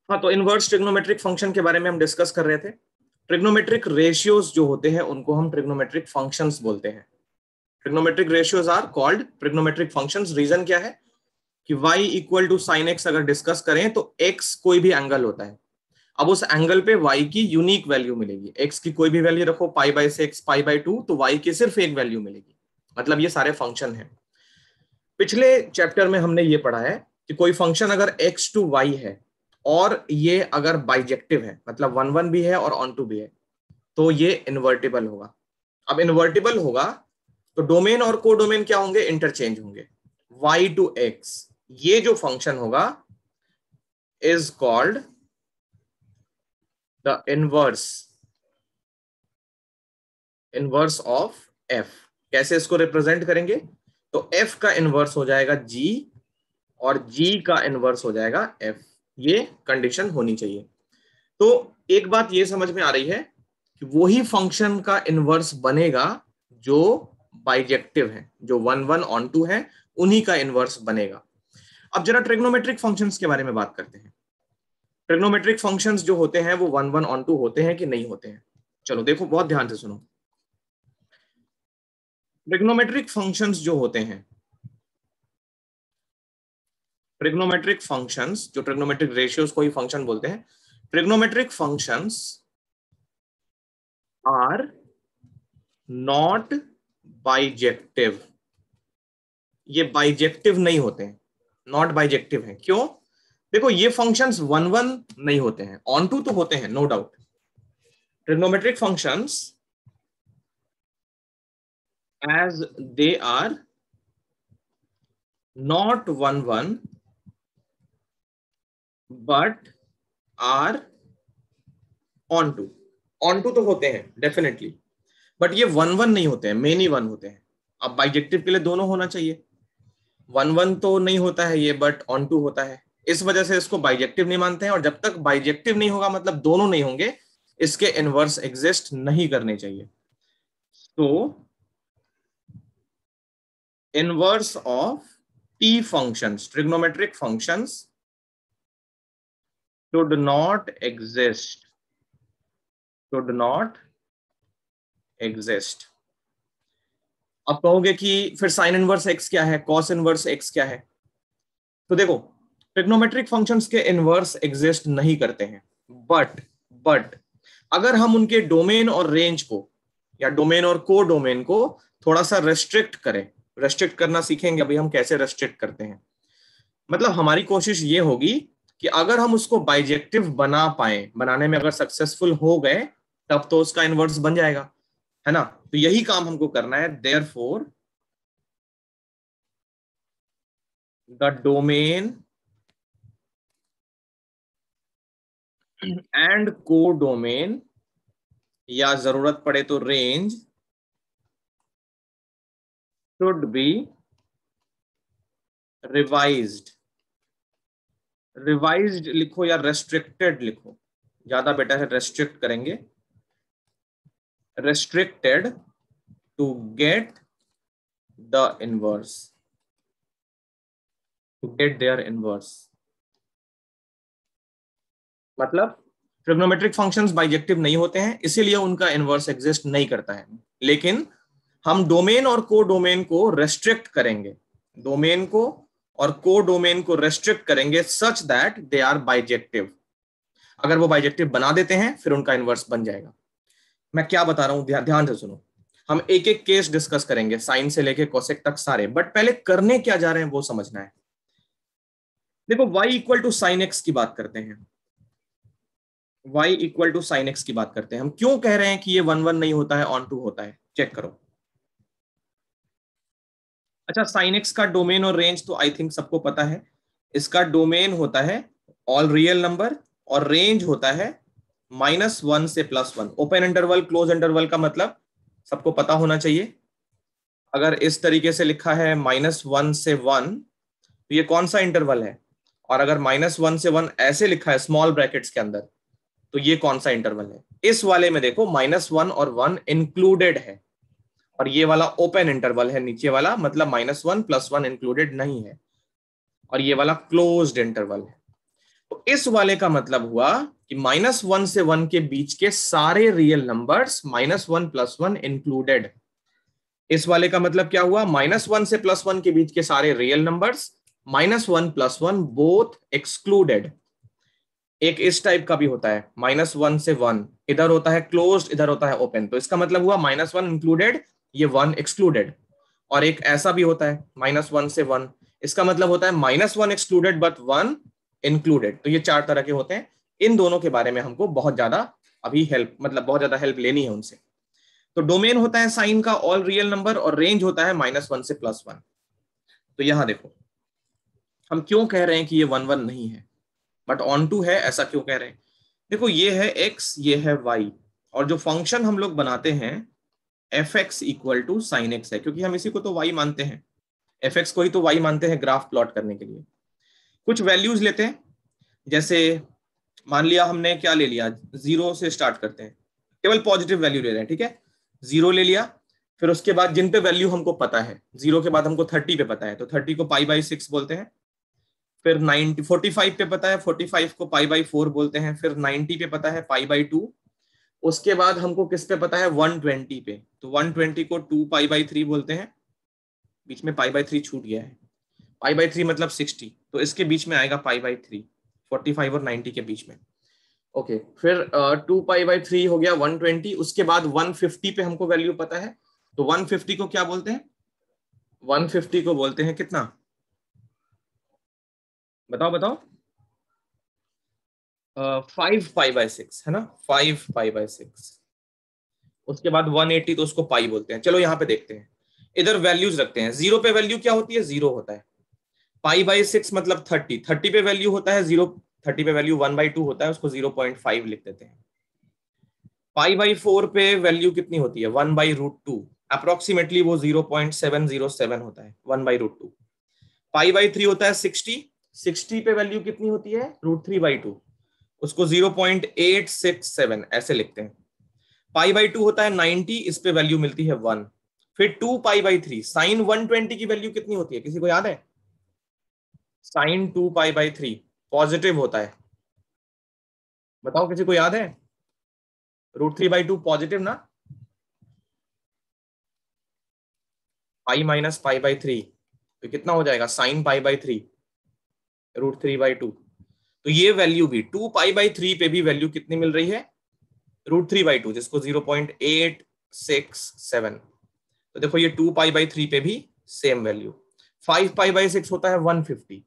हाँ, तो inverse trigonometric function के बारे में हम डिस्कस कर रहे थे। ट्रिग्नोमेट्रिक रेशियोज जो होते हैं उनको हम ट्रिग्नोमेट्रिक फंक्शंस बोलते हैं। Trigonometric ratios are called trigonometric functions. Reason क्या है कि y equal to sine x अगर डिस्कस करें तो x कोई भी एंगल होता है। अब उस एंगल पे y की यूनिक वैल्यू मिलेगी। x की कोई भी वैल्यू रखो, π/6 π/2, तो y की सिर्फ एक वैल्यू मिलेगी। मतलब ये सारे फंक्शन हैं। पिछले चैप्टर में हमने ये पढ़ा है कि कोई फंक्शन अगर x टू y है और ये अगर बाइजेक्टिव है, मतलब 1 1 भी है और ऑन टू भी है, तो ये इन्वर्टिबल होगा। अब इन्वर्टिबल होगा तो डोमेन और को डोमेन क्या होंगे? इंटरचेंज होंगे। y टू x ये जो फंक्शन होगा is called the inverse of f। कैसे इसको रिप्रेजेंट करेंगे? तो f का इनवर्स हो जाएगा g और g का इनवर्स हो जाएगा f। ये कंडीशन होनी चाहिए। तो एक बात ये समझ में आ रही है कि वही फंक्शन का इनवर्स बनेगा जो बाइजेक्टिव है, जो 1 1 ऑन टू है, उन्हीं का इनवर्स बनेगा। अब जरा ट्रिग्नोमेट्रिक फंक्शंस के बारे में बात करते हैं। ट्रिग्नोमेट्रिक फंक्शंस जो होते हैं वो 1 1 ऑन टू होते हैं कि नहीं होते हैं? चलो देखो, बहुत ध्यान से सुनो। ट्रिग्नोमेट्रिक फंक्शंस जो होते हैं, ट्रिग्नोमेट्रिक फंक्शंस जो ट्रिग्नोमेट्रिक रेशियोज को ही फंक्शन बोलते हैं, trigonometric functions are not bijective. ये बाइजेक्टिव नहीं होते हैं, नॉट बाइजेक्टिव है। क्यों? देखो, ये फंक्शंस 1 1 नहीं होते हैं, ऑन टू तो होते हैं, no doubt. Trigonometric functions as they are not 1 1 but are on to। on to तो होते हैं डेफिनेटली, बट ये 1 1 नहीं होते हैं, मेनी 1 होते हैं। अब बाइजेक्टिव के लिए दोनों होना चाहिए। 1 1 तो नहीं होता है ये, बट ऑन टू होता है, इस वजह से इसको बाइजेक्टिव नहीं मानते हैं। और जब तक बाइजेक्टिव नहीं होगा, मतलब दोनों नहीं होंगे, इसके इनवर्स एग्जिस्ट नहीं करने चाहिए। तो inverse of t functions, trigonometric functions should not exist, should not exist। अब कहोगे कि फिर साइन इनवर्स x क्या है, कॉस इनवर्स x क्या है? तो देखो, ट्रिग्नोमेट्रिक फंक्शंस के इनवर्स एग्जिस्ट नहीं करते हैं, बट अगर हम उनके डोमेन और रेंज को या डोमेन और को डोमेन को थोड़ा सा रेस्ट्रिक्ट करें, रेस्ट्रिक्ट करना सीखेंगे अभी हम कैसे रेस्ट्रिक्ट करते हैं। मतलब हमारी कोशिश ये होगी कि अगर हम उसको बाइजेक्टिव बना पाए, बनाने में अगर सक्सेसफुल हो गए, तब तो उसका इनवर्स बन जाएगा, है ना? तो यही काम हमको करना है। देयरफॉर द डोमेन एंड को डोमेन, या जरूरत पड़े तो range, should be revised. Revised लिखो या रेस्ट्रिक्टेड लिखो, ज्यादा बेटर है, रेस्ट्रिक्ट करेंगे। restricted to get the inverse, to get their inverse। मतलब ट्रिग्नोमेट्रिक फंक्शंस बाइजेक्टिव नहीं होते हैं, इसीलिए उनका इनवर्स एग्जिस्ट नहीं करता है। लेकिन हम डोमेन और को डोमेन को रेस्ट्रिक्ट करेंगे, डोमेन को और को डोमेन को रेस्ट्रिक्ट करेंगे such that they are bijective. अगर वो बाइजेक्टिव बना देते हैं, फिर उनका इनवर्स बन जाएगा। मैं क्या बता रहा हूं, ध्यान से सुनो। हम एक एक केस डिस्कस करेंगे, साइन से लेके कोसेक तक सारे, बट पहले करने क्या जा रहे हैं वो समझना है। देखो, y equal to sine x की बात करते हैं, y equal to sine x की बात करते हैं। हम क्यों कह रहे हैं कि ये 1 1 नहीं होता है, ऑन टू होता है? चेक करो। अच्छा, साइन एक्स का डोमेन और रेंज तो आई थिंक सबको पता है। इसका डोमेन होता है ऑल रियल नंबर और रेंज होता है -1 से +1। ओपन इंटरवल, क्लोज इंटरवल का मतलब सबको पता होना चाहिए। अगर इस तरीके से लिखा है -1 से 1, तो ये कौन सा इंटरवल है? और अगर -1 से 1 ऐसे लिखा है स्मॉल ब्रैकेट्स के अंदर, तो ये कौन सा इंटरवल है? इस वाले में देखो -1 और 1 इंक्लूडेड है, और ये वाला ओपन इंटरवल है नीचे वाला, मतलब -1 + 1 इंक्लूडेड नहीं है, और ये वाला क्लोज्ड इंटरवल है। तो इस वाले का मतलब हुआ कि -1 से 1 के बीच के सारे रियल नंबर्स -1 + 1 इंक्लूडेड। इस वाले का मतलब क्या हुआ, -1 से +1 के बीच के सारे रियल नंबर्स, -1 + 1 बोथ एक्सक्लूडेड। एक इस टाइप का भी होता है, -1 से 1, इधर होता है क्लोज्ड, इधर होता है ओपन, तो इसका मतलब हुआ -1 इंक्लूडेड, ये 1 एक्सक्लूडेड। और एक ऐसा भी होता है -1 से 1, इसका मतलब होता है -1 एक्सक्लूडेड बट 1 इंक्लूडेड। तो ये 4 तरह के होते हैं। इन दोनों के बारे में हमको बहुत ज्यादा अभी हेल्प, मतलब बहुत ज्यादा हेल्प लेनी है उनसे। तो डोमेन होता है साइन का ऑल रियल नंबर, और रेंज होता है -1 से +1। तो यहां देखो हम क्यों कह रहे हैं कि ये 1 1 नहीं है बट ऑन टू है, ऐसा क्यों कह रहे हैं? देखो ये है x, ये है y, और जो फंक्शन हम लोग बनाते हैं f(x) = sin x है, क्योंकि हम इसी को तो y मानते हैं, f(x) को ही तो y मानते हैं ग्राफ प्लॉट करने के लिए। कुछ वैल्यूज लेते हैं, जैसे मान लिया हमने क्या ले लिया, 0 से स्टार्ट करते हैं, केवल पॉजिटिव वैल्यू ले रहे हैं, ठीक है, 0 ले लिया। फिर उसके बाद जिन पे वैल्यू हमको पता है, 0 के बाद हमको 30 पे पता है, तो 30 को π/6 बोलते हैं। फिर 45 पे पता है, 45 को π/4 बोलते हैं। फिर 90 पे पता है π/2। उसके बाद हमको किस पे पता है, 120 पे, तो 120 को 2π/3 बोलते हैं। बीच में π/3 छूट गया है, π/3 मतलब 60, तो इसके बीच में आएगा π/3, 45 और 90 के बीच में। ओके, फिर 2π/3 हो गया 120। उसके बाद 150 पे हमको वैल्यू पता है, तो 150 को क्या बोलते हैं, 150 को बोलते हैं कितना, बताओ बताओ, 5π/6 है ना, 5π/6। उसके बाद 180, तो उसको पाई बोलते हैं। चलो यहाँ पे देखते हैं, इधर वैल्यूज रखते हैं। 0 पे वैल्यू क्या होती है, 0 होता है। π/6 मतलब 30, 30 पे वैल्यू होता है 0, 30 पे वैल्यू 1/2 होता है, उसको 0.5 लिख देते हैं। π/4 पे वैल्यू कितनी होती है, 1/√2, अप्रोक्सीमेटली वो 0.707 होता है, 1/√2। π/3 होता है 60, 60 पे वैल्यू कितनी होती है, √3/2, उसको 0.867 ऐसे लिखते हैं। π/2 होता है 90, इस पे वैल्यू मिलती है 1। फिर 2π/3, साइन 120 की वैल्यू कितनी होती है, किसी को याद है, साइन 2π/3 पॉजिटिव होता है, बताओ किसी को याद है, √3/2 पॉजिटिव ना, π-π/3, तो कितना हो जाएगा, साइन π/3 √3/2। तो ये वैल्यू भी 2π/3 पे भी वैल्यू कितनी मिल रही है, √3/2, जिसको 0.867। तो देखो ये 2π/3 पे भी सेम वैल्यू। 5π/6 होता है 150,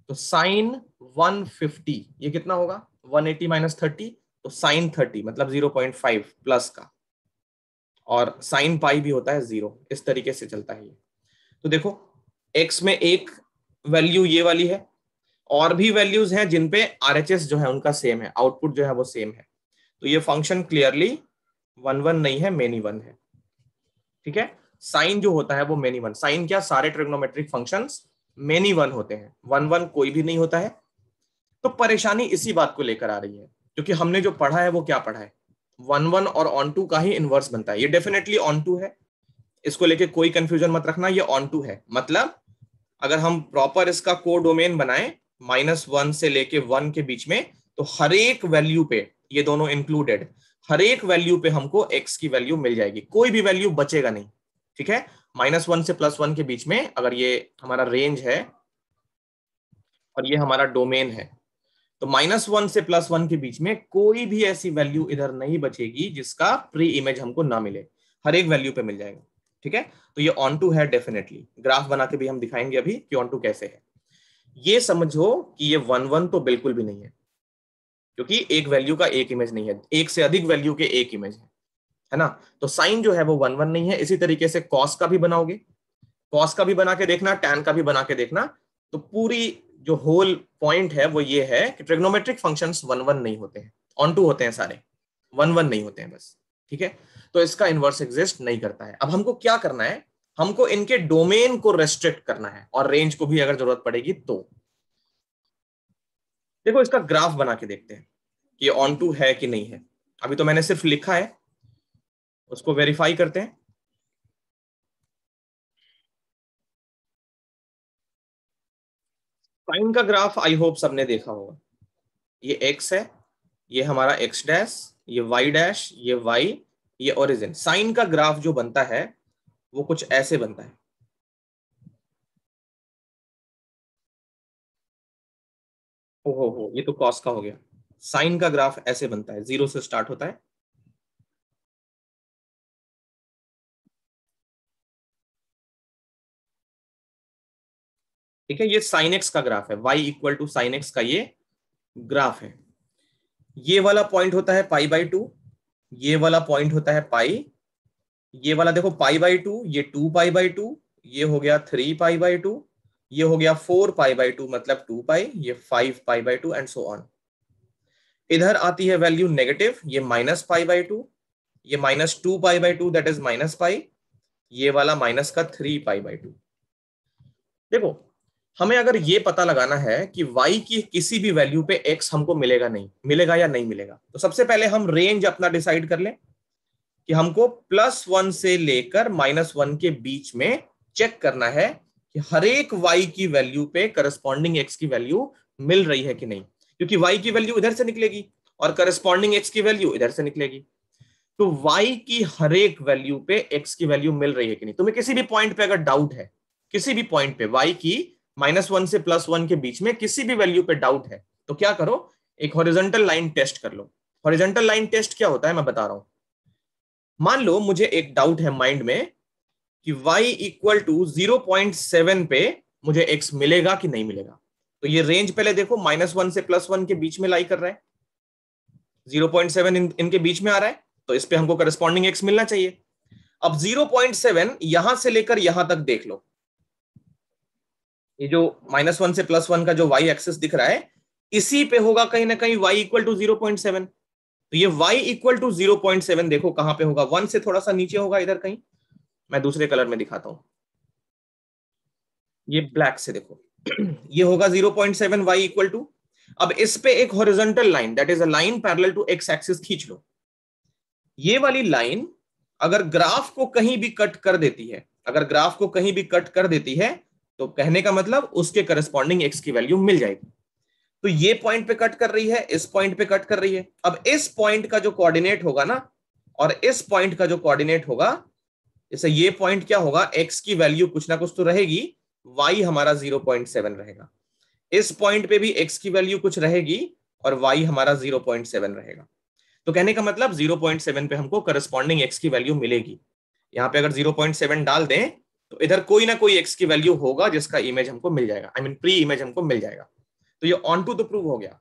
तो साइन 150 ये कितना होगा, 180 - 30, तो साइन 30 मतलब 0.5 प्लस का, और साइन पाई भी होता है 0। इस तरीके से चलता है ये। तो देखो x में एक वैल्यू ये वाली है, और भी वैल्यूज हैं जिन पे RHS जो है उनका सेम है, आउटपुट जो है वो सेम है। तो ये फंक्शन क्लियरली 1 1 नहीं है, मेनी 1 है, ठीक है। साइन जो होता है वो मेनी 1, साइन क्या, सारे ट्रिग्नोमेट्रिक फंक्शंस मेनी 1 होते हैं, 1 1 कोई भी नहीं होता है। तो परेशानी इसी बात को लेकर आ रही है, क्योंकि हमने जो पढ़ा है वो क्या पढ़ा है, 1 1 और ऑन टू का ही इनवर्स बनता है। ये डेफिनेटली ऑन टू है, इसको लेके कोई कंफ्यूजन मत रखना, ये ऑन टू है। मतलब अगर हम प्रॉपर इसका कोडोमेन बनाएं -1 से लेके 1 के बीच में, तो हर एक वैल्यू पे, ये दोनों इंक्लूडेड, हर एक वैल्यू पे हमको x की वैल्यू मिल जाएगी, कोई भी वैल्यू बचेगा नहीं, ठीक है। -1 से +1 के बीच में अगर ये हमारा रेंज है और ये हमारा डोमेन है, तो -1 से +1 के बीच में कोई भी ऐसी वैल्यू इधर नहीं बचेगी जिसका प्री इमेज हमको ना मिले, हर एक वैल्यू पे मिल जाएगा, ठीक है। तो ये ऑन टू है डेफिनेटली, ग्राफ बना के भी हम दिखाएंगे अभी कि ऑन टू कैसे है। ये समझो कि ये 1 1 तो बिल्कुल भी नहीं है, क्योंकि एक वैल्यू का एक इमेज नहीं है, एक से अधिक वैल्यू के एक इमेज है ना। तो साइन जो है वो 1 1 नहीं है। इसी तरीके से कॉस का भी बनाओगे, कॉस का भी बना के देखना, टैन का भी बना के देखना, तो पूरी जो होल पॉइंट है वो ये है कि ट्रिग्नोमेट्रिक फंक्शंस 1 1 नहीं होते हैं, ऑन टू होते हैं सारे, 1 1 नहीं होते हैं बस, ठीक है। तो इसका इनवर्स एग्जिस्ट नहीं करता है। अब हमको क्या करना है, हमको इनके डोमेन को रेस्ट्रिक्ट करना है, और रेंज को भी अगर जरूरत पड़ेगी तो। देखो इसका ग्राफ बना के देखते हैं कि ऑन टू है कि नहीं है। अभी तो मैंने सिर्फ लिखा है, उसको वेरीफाई करते हैं। साइन का ग्राफ आई होप सबने देखा होगा, ये x है, ये हमारा x डैश, ये y डैश, ये y, ये ओरिजिन। साइन का ग्राफ जो बनता है वो कुछ ऐसे बनता है। ओहो हो, ये तो कॉस का हो गया। साइन का ग्राफ ऐसे बनता है, 0 से स्टार्ट होता है। ठीक है, ये साइन एक्स का ग्राफ है, y equal to sine x का ये ग्राफ है। ये वाला पॉइंट होता है π/2, ये वाला पॉइंट होता है पाई, ये वाला देखो π/2, ये 2π/2, ये हो गया 3π/2, ये हो गया 4π/2 मतलब 2π, ये 5π/2 एंड सो ऑन। इधर आती है वैल्यू नेगेटिव, ये -π/2, ये -2π/2 दैट इज -π, ये वाला माइनस का 3π/2। देखो, हमें अगर ये पता लगाना है कि y की किसी भी वैल्यू पे x हमको मिलेगा नहीं मिलेगा या नहीं मिलेगा, तो सबसे पहले हम रेंज अपना डिसाइड कर लें कि हमको +1 से लेकर -1 के बीच में चेक करना है कि हर एक y की वैल्यू पे करस्पॉन्डिंग x की वैल्यू मिल रही है कि नहीं, क्योंकि y की वैल्यू इधर से निकलेगी और करस्पॉन्डिंग x की वैल्यू इधर से निकलेगी। तो y की हर एक वैल्यू पे x की वैल्यू मिल रही है कि नहीं। तुम्हें किसी भी पॉइंट पे अगर डाउट है, किसी भी पॉइंट पे y की -1 से +1 के बीच में किसी भी वैल्यू पे डाउट है, तो क्या करो, एक हॉरिजॉन्टल लाइन टेस्ट कर लो। हॉरिजॉन्टल लाइन टेस्ट क्या होता है मैं बता रहा हूं। मान लो मुझे एक डाउट है माइंड में कि y इक्वल टू 0.7 पे मुझे x मिलेगा कि नहीं मिलेगा। तो ये रेंज पहले देखो, -1 से +1 के बीच में लाई कर रहा है, 0.7 इनके बीच में आ रहा है, तो इस पे हमको करस्पॉन्डिंग x मिलना चाहिए। अब 0.7 यहां से लेकर यहां तक देख लो, ये जो -1 से +1 का जो y एक्सिस दिख रहा है, इसी पे होगा कहीं ना कहीं y इक्वल टू 0.7। तो ये y इक्वल टू 0.7 देखो कहां पे होगा, 1 से थोड़ा सा नीचे होगा इधर कहीं। मैं दूसरे कलर में दिखाता हूं, ये ब्लैक से देखो ये होगा 0.7 y इक्वल टू। अब इस पे एक horizontal line that is a line parallel to x axis खींच लो। ये वाली लाइन अगर ग्राफ को कहीं भी कट कर देती है, अगर ग्राफ को कहीं भी कट कर देती है, तो कहने का मतलब उसके करस्पॉन्डिंग x की वैल्यू मिल जाएगी। तो ये पॉइंट पे कट कर रही है, इस पॉइंट पे कट कर रही है। अब इस पॉइंट का जो कोऑर्डिनेट होगा ना, और इस पॉइंट का जो कोऑर्डिनेट होगा, जैसे ये पॉइंट क्या होगा, x की वैल्यू कुछ ना कुछ तो रहेगी, y हमारा 0.7 रहेगा। इस पॉइंट पे भी x की वैल्यू कुछ रहेगी और y हमारा 0.7 रहेगा। तो कहने का मतलब 0.7 पे हमको करस्पॉन्डिंग x की वैल्यू मिलेगी। यहाँ पे अगर 0.7 डाल दें तो इधर कोई ना कोई x की वैल्यू होगा जिसका इमेज हमको मिल जाएगा, आई मीन प्री इमेज हमको मिल जाएगा। तो ये ऑन टू द प्रूव हो गया।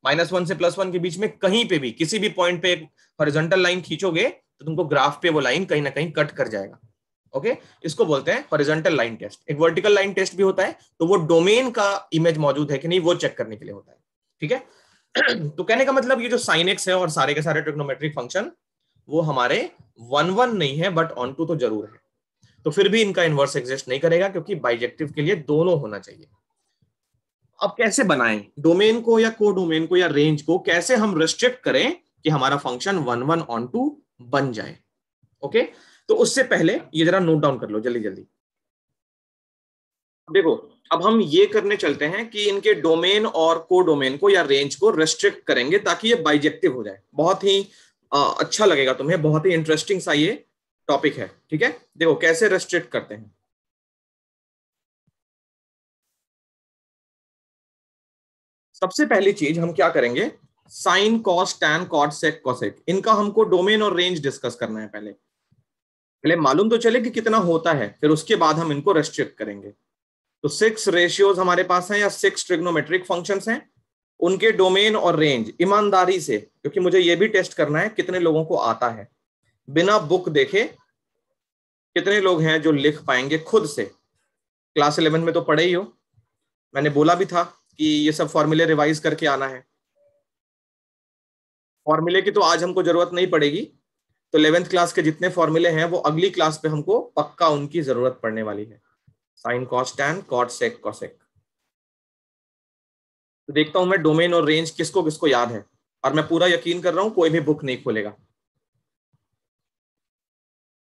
-1 से +1 के बीच में कहीं पे भी किसी भी पॉइंट पे एक हॉरिजॉन्टल लाइन खींचोगे तो तुमको ग्राफ पे वो लाइन कहीं ना कहीं कट कर जाएगा। ओके, इसको बोलते हैं हॉरिजॉन्टल लाइन टेस्ट। एक वर्टिकल लाइन टेस्ट भी होता है, तो वो डोमेन का इमेज मौजूद है कि नहीं वो चेक करने के लिए होता है। ठीक है तो कहने का मतलब ये जो साइन एक्स है और सारे के सारे ट्रिग्नोमेट्रिक फंक्शन वो हमारे 1 नहीं है, बट ऑन टू तो जरूर है। तो फिर भी इनका इनवर्स एग्जिस्ट नहीं करेगा क्योंकि बाइजेक्टिव के लिए दोनों होना चाहिए। अब कैसे बनाएं डोमेन को या को डोमेन को या रेंज को, कैसे हम रिस्ट्रिक्ट करें कि हमारा फंक्शन 1 ऑन टू बन जाए। ओके, तो उससे पहले ये जरा नोट डाउन कर लो जल्दी जल्दी। देखो, अब हम ये करने चलते हैं कि इनके डोमेन और को डोमेन को या रेंज को रेस्ट्रिक्ट करेंगे ताकि ये बाइजेक्टिव हो जाए। बहुत ही अच्छा लगेगा तुम्हें, बहुत ही इंटरेस्टिंग सा ये टॉपिक है। ठीक है, देखो कैसे रेस्ट्रिक्ट करते हैं। सबसे पहली चीज हम क्या करेंगे, sine cos tan cot sec cosec, इनका हमको डोमेन और रेंज डिस्कस करना है। पहले पहले मालूम तो चले कि कितना होता है, फिर उसके बाद हम इनको रेस्ट्रिक्ट करेंगे। तो 6 रेशियोज हमारे पास हैं या 6 ट्रिग्नोमेट्रिक फंक्शंस हैं, उनके डोमेन और रेंज ईमानदारी से, क्योंकि मुझे यह भी टेस्ट करना है कितने लोगों को आता है, बिना बुक देखे कितने लोग हैं जो लिख पाएंगे खुद से। क्लास 11 में तो पढ़े ही हो, मैंने बोला भी था कि ये सब फॉर्मूले रिवाइज करके आना है। फॉर्मूले की तो आज हमको जरूरत नहीं पड़ेगी, तो 11th क्लास के जितने फॉर्मूले हैं वो अगली क्लास पे हमको पक्का उनकी जरूरत पड़ने वाली है। Sine cos tan cot sec cosec. तो देखता हूं मैं डोमेन और रेंज किसको किसको याद है, और मैं पूरा यकीन कर रहा हूं कोई भी बुक नहीं खोलेगा।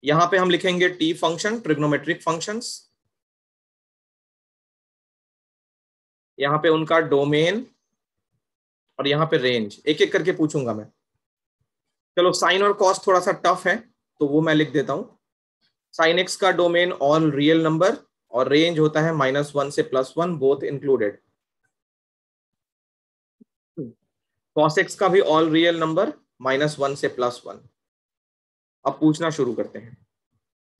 यहां पे हम लिखेंगे टी फंक्शन, ट्रिग्नोमेट्रिक फंक्शंस, यहां पे उनका डोमेन और यहाँ पे रेंज, एक एक करके पूछूंगा मैं। चलो साइन और कॉस थोड़ा सा टफ है तो वो मैं लिख देता हूं। साइन एक्स का डोमेन ऑल रियल नंबर और रेंज होता है -1 से +1 बोथ इंक्लूडेड। कॉस एक्स का भी ऑल रियल नंबर -1 से +1। अब पूछना शुरू करते हैं।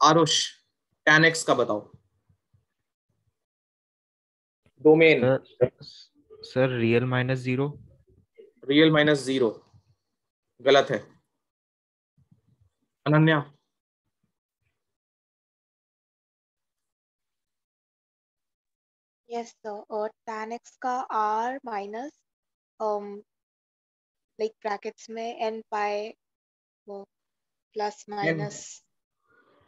आरुष tan एक्स का बताओ डोमेन। Sir real -0। रियल -0 गलत है। Ananya yes sir, tan x का r माइनस लाइक ब्रैकेट्स में n pi plus minus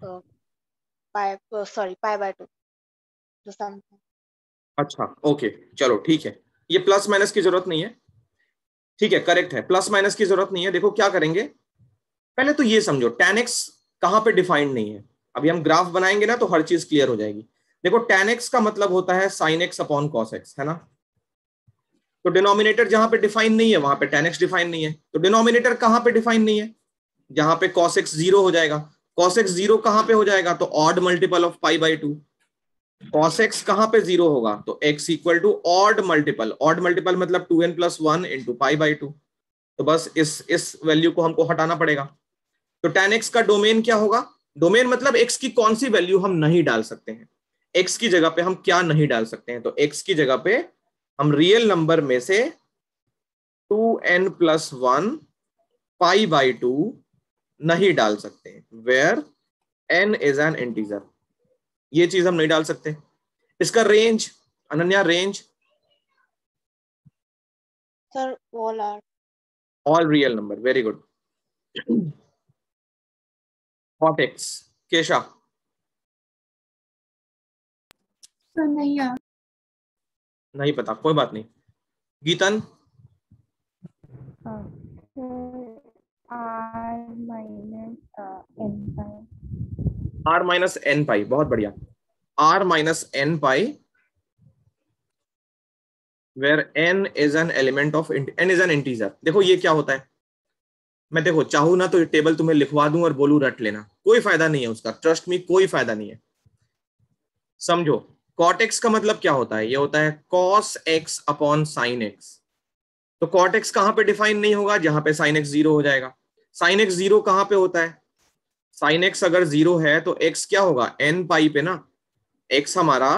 pi, sorry pi by 2 तो समथिंग। अच्छा ओके चलो ठीक है, ये प्लस माइनस की जरूरत नहीं है। ठीक है करेक्ट है, प्लस माइनस की जरूरत नहीं है। देखो क्या करेंगे, पहले तो ये समझो tan x कहां पे डिफाइंड नहीं है। अभी हम ग्राफ बनाएंगे ना तो हर चीज क्लियर हो जाएगी। देखो tan x का मतलब होता है sin x upon cos x, है ना। तो डिनोमिनेटर जहां पे डिफाइन नहीं है वहां पे tan x डिफाइन नहीं है, तो डिनोमिनेटर कहां पे डिफाइन नहीं है, जहां पे cos x 0 हो जाएगा। cos x 0 कहां पे हो जाएगा, तो odd multiple of pi by 2। cos x कहां पे 0 होगा, तो x equal to odd multiple, odd multiple मतलब 2n + 1 इंटू पाई बाई 2। तो बस इस वैल्यू को हमको हटाना पड़ेगा। तो tan x का डोमेन क्या होगा, डोमेन मतलब x की कौन सी वैल्यू हम नहीं डाल सकते हैं, x की जगह पे हम क्या नहीं डाल सकते हैं। तो x की जगह पे हम रियल नंबर में से 2n + 1 पाई बाई 2 नहीं डाल सकते, where n is an integer, ये चीज हम नहीं डाल सकते। इसका range, Ananya range sir all R. All real number, very good. cot x केशा सर नहीं यार। नहीं पता, कोई बात नहीं। गीतन r माइनस n पाई, बहुत बढ़िया। r minus n pi where n is an element of n is an integer. देखो ये क्या होता है, मैं देखो चाहूं ना तो ये टेबल तुम्हें लिखवा दूं और बोलूं रट लेना, कोई फायदा नहीं है उसका, ट्रस्ट मी कोई फायदा नहीं है। समझो cot x का मतलब क्या होता है, ये होता है cos x upon sin x। तो cot x कहां पे डिफाइन नहीं होगा, जहां पे sin x 0 हो जाएगा। sin x 0 कहां पे होता है, sin x अगर 0 है तो x क्या होगा, n पाई पे ना। x हमारा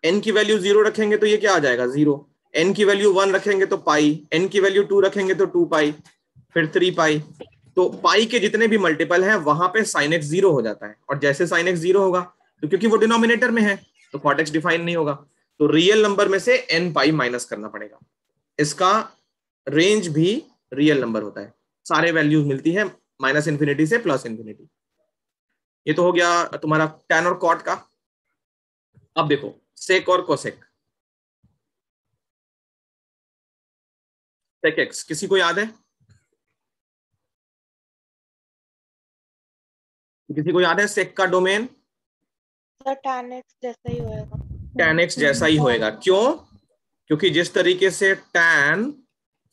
n की वैल्यू 0 रखेंगे तो ये क्या आ जाएगा 0, n की वैल्यू 1 रखेंगे तो पाई, n की वैल्यू 2 रखेंगे तो 2 पाई, फिर 3 पाई। तो पाई के जितने भी मल्टीपल हैं वहां पे sin x 0 हो जाता है, और जैसे sin x 0 होगा तो क्योंकि वो डिनोमिनेटर में है तो cot x डिफाइन नहीं होगा, तो रियल नंबर में से n पाई माइनस करना पड़ेगा। इसका रेंज भी रियल नंबर होता है, सारे वैल्यूज मिलती है -∞ से +∞। ये तो हो गया तुम्हारा tan और cot का। अब देखो sec और cosec। sec x किसी को याद है, किसी को याद है sec का डोमेन, सर tan x जैसा ही होएगा। tan x जैसा ही होएगा, क्यों, क्योंकि जिस तरीके से tan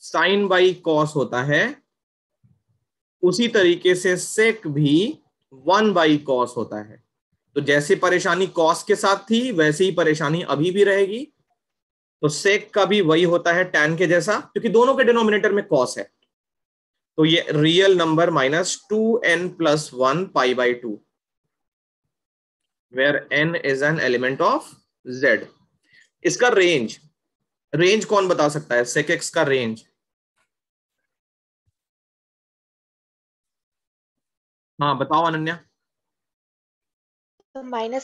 sin बाई cos होता है उसी तरीके से sec भी 1 बाई cos होता है। तो जैसी परेशानी cos के साथ थी वैसी ही परेशानी अभी भी रहेगी। तो sec का भी वही होता है tan के जैसा, क्योंकि दोनों के डिनोमिनेटर में cos है। तो ये real number -2n + 1 pi by 2 where n is an element of z। इसका रेंज, रेंज कौन बता सकता है sec x का रेंज, हाँ बताओ अनन्या। तो -∞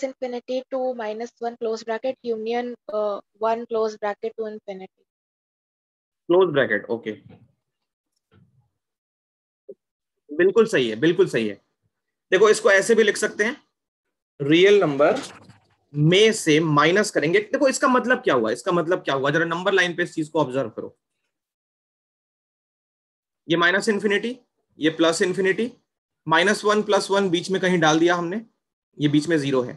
to -1 close bracket union 1 close bracket to infinity। Close bracket, okay बिल्कुल सही है, बिल्कुल सही है। देखो इसको ऐसे भी लिख सकते हैं, रियल नंबर में से माइनस करेंगे। देखो इसका मतलब क्या हुआ, इसका मतलब क्या हुआ, जरा नंबर लाइन पे इस चीज को ऑब्जर्व करो। ये -∞, ये +∞, -1 + 1 बीच में कहीं डाल दिया हमने, ये बीच में 0 है।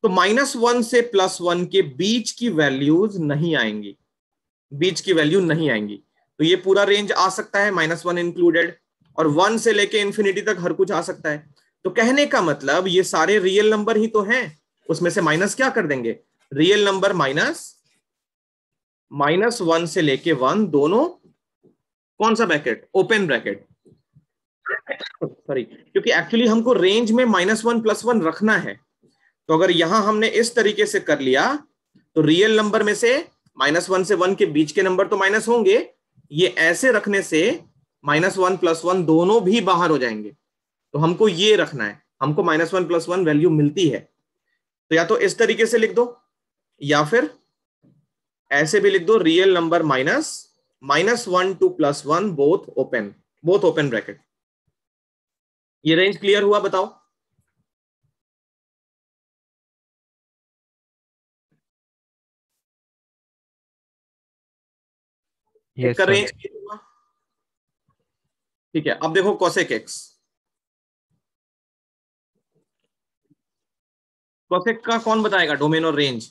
तो -1 से +1 के बीच की वैल्यूज नहीं आएंगी, बीच की वैल्यू नहीं आएंगी। तो ये पूरा रेंज आ सकता है -1 इंक्लूडेड, और 1 से लेके इंफिनिटी तक हर कुछ आ सकता है। तो कहने का मतलब ये सारे रियल नंबर ही तो हैं, उसमें से माइनस क्या कर देंगे, रियल नंबर -1 से लेके 1 दोनों कौन सा ब्रैकेट, ओपन ब्रैकेट, सॉरी, क्योंकि एक्चुअली हमको रेंज में -1 + 1 रखना है। तो अगर यहां हमने इस तरीके से कर लिया तो रियल नंबर में से -1 से 1 के बीच के नंबर तो माइनस होंगे, ये ऐसे रखने से -1 + 1 दोनों भी बाहर हो जाएंगे। तो हमको ये रखना है, हमको -1 + 1 वैल्यू मिलती है। तो या तो इस तरीके से लिख दो या फिर ऐसे भी लिख दो, real number -1 to +1 both open bracket. ये रेंज क्लियर हुआ, बताओ? यस इसका सर। रेंज क्लियर हुआ? ठीक है, अब देखो cosec x, cosec का कौन बताएगा डोमेन और रेंज?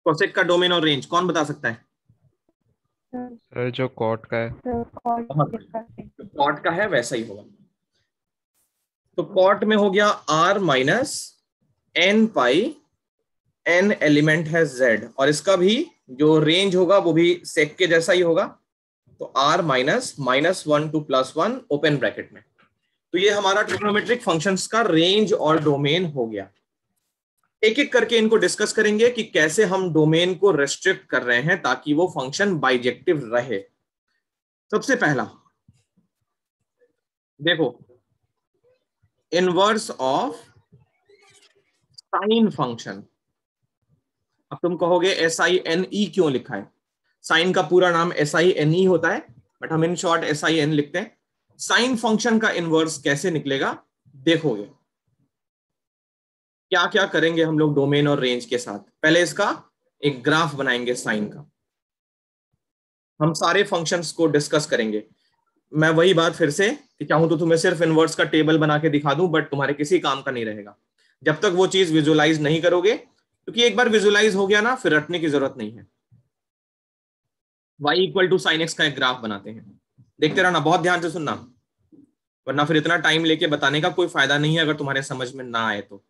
cosec का डोमेन और रेंज कौन बता सकता है? सर जो कॉट का है। कॉट का है वैसा ही होगा। तो कॉट में हो गया r - n पाई, n एलिमेंट है z, और इसका भी जो रेंज होगा वो भी सेक के जैसा ही होगा। तो r -1 to +1 ओपन ब्रैकेट में। तो ये हमारा ट्रिग्नोमेट्रिक फंक्शंस का रेंज और डोमेन हो गया। एक एक करके इनको डिस्कस करेंगे कि कैसे हम डोमेन को रेस्ट्रिक्ट कर रहे हैं ताकि वो फंक्शन बाइजेक्टिव रहे। सबसे पहला देखो, इनवर्स ऑफ साइन फंक्शन। अब तुम कहोगे SINE क्यों लिखा है? साइन का पूरा नाम SINE होता है, बट हम इन शॉर्ट SIN लिखते हैं। साइन फंक्शन का इनवर्स कैसे निकलेगा देखोगे। क्या क्या करेंगे हम लोग डोमेन और रेंज के साथ? पहले इसका एक ग्राफ बनाएंगे साइन का, हम सारे फंक्शंस को डिस्कस करेंगे। मैं वही बात फिर से कि चाहूं तो तुम्हें सिर्फ इनवर्स का टेबल बना के दिखा दूं, बट तुम्हारे किसी काम का नहीं रहेगा जब तक वो चीज विजुअलाइज नहीं करोगे, क्योंकि एक बार विजुअलाइज हो गया ना फिर रटने की जरूरत नहीं है। y = sin x का एक ग्राफ बनाते हैं, देखते रहना, बहुत ध्यान से सुनना, वरना फिर इतना टाइम लेके बताने का कोई फायदा नहीं है अगर तुम्हारे समझ में ना आए तो।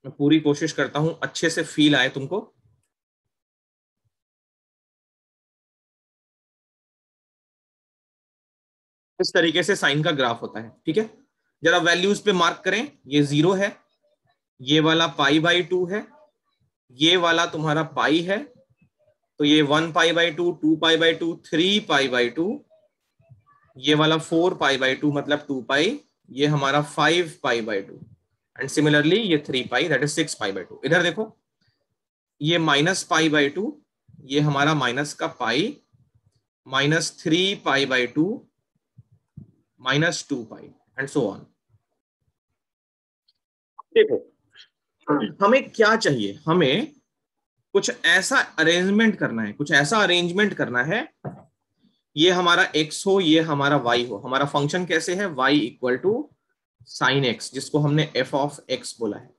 मैं पूरी कोशिश करता हूं अच्छे से फील आए तुमको। इस तरीके से साइन का ग्राफ होता है, ठीक है। जरा वैल्यूज पे मार्क करें, ये 0 है, ये वाला π/2 है, ये वाला तुम्हारा पाई है, तो ये 1π/2, 2π/2, 3π/2, ये वाला 4π/2 मतलब 2π, ये हमारा 5π/2, एंड सिमिलरली ये 3π दैट इज 6π/2। इधर देखो, ये -π/2, ये हमारा माइनस का पाई, -3π/2, -2π एंड सो ऑन। देखो हमें क्या चाहिए, हमें कुछ ऐसा अरेंजमेंट करना है, कुछ ऐसा अरेंजमेंट करना है, ये हमारा x हो, ये हमारा y हो। हमारा फंक्शन कैसे है, y = sin x, जिसको हमने f(x) बोला है।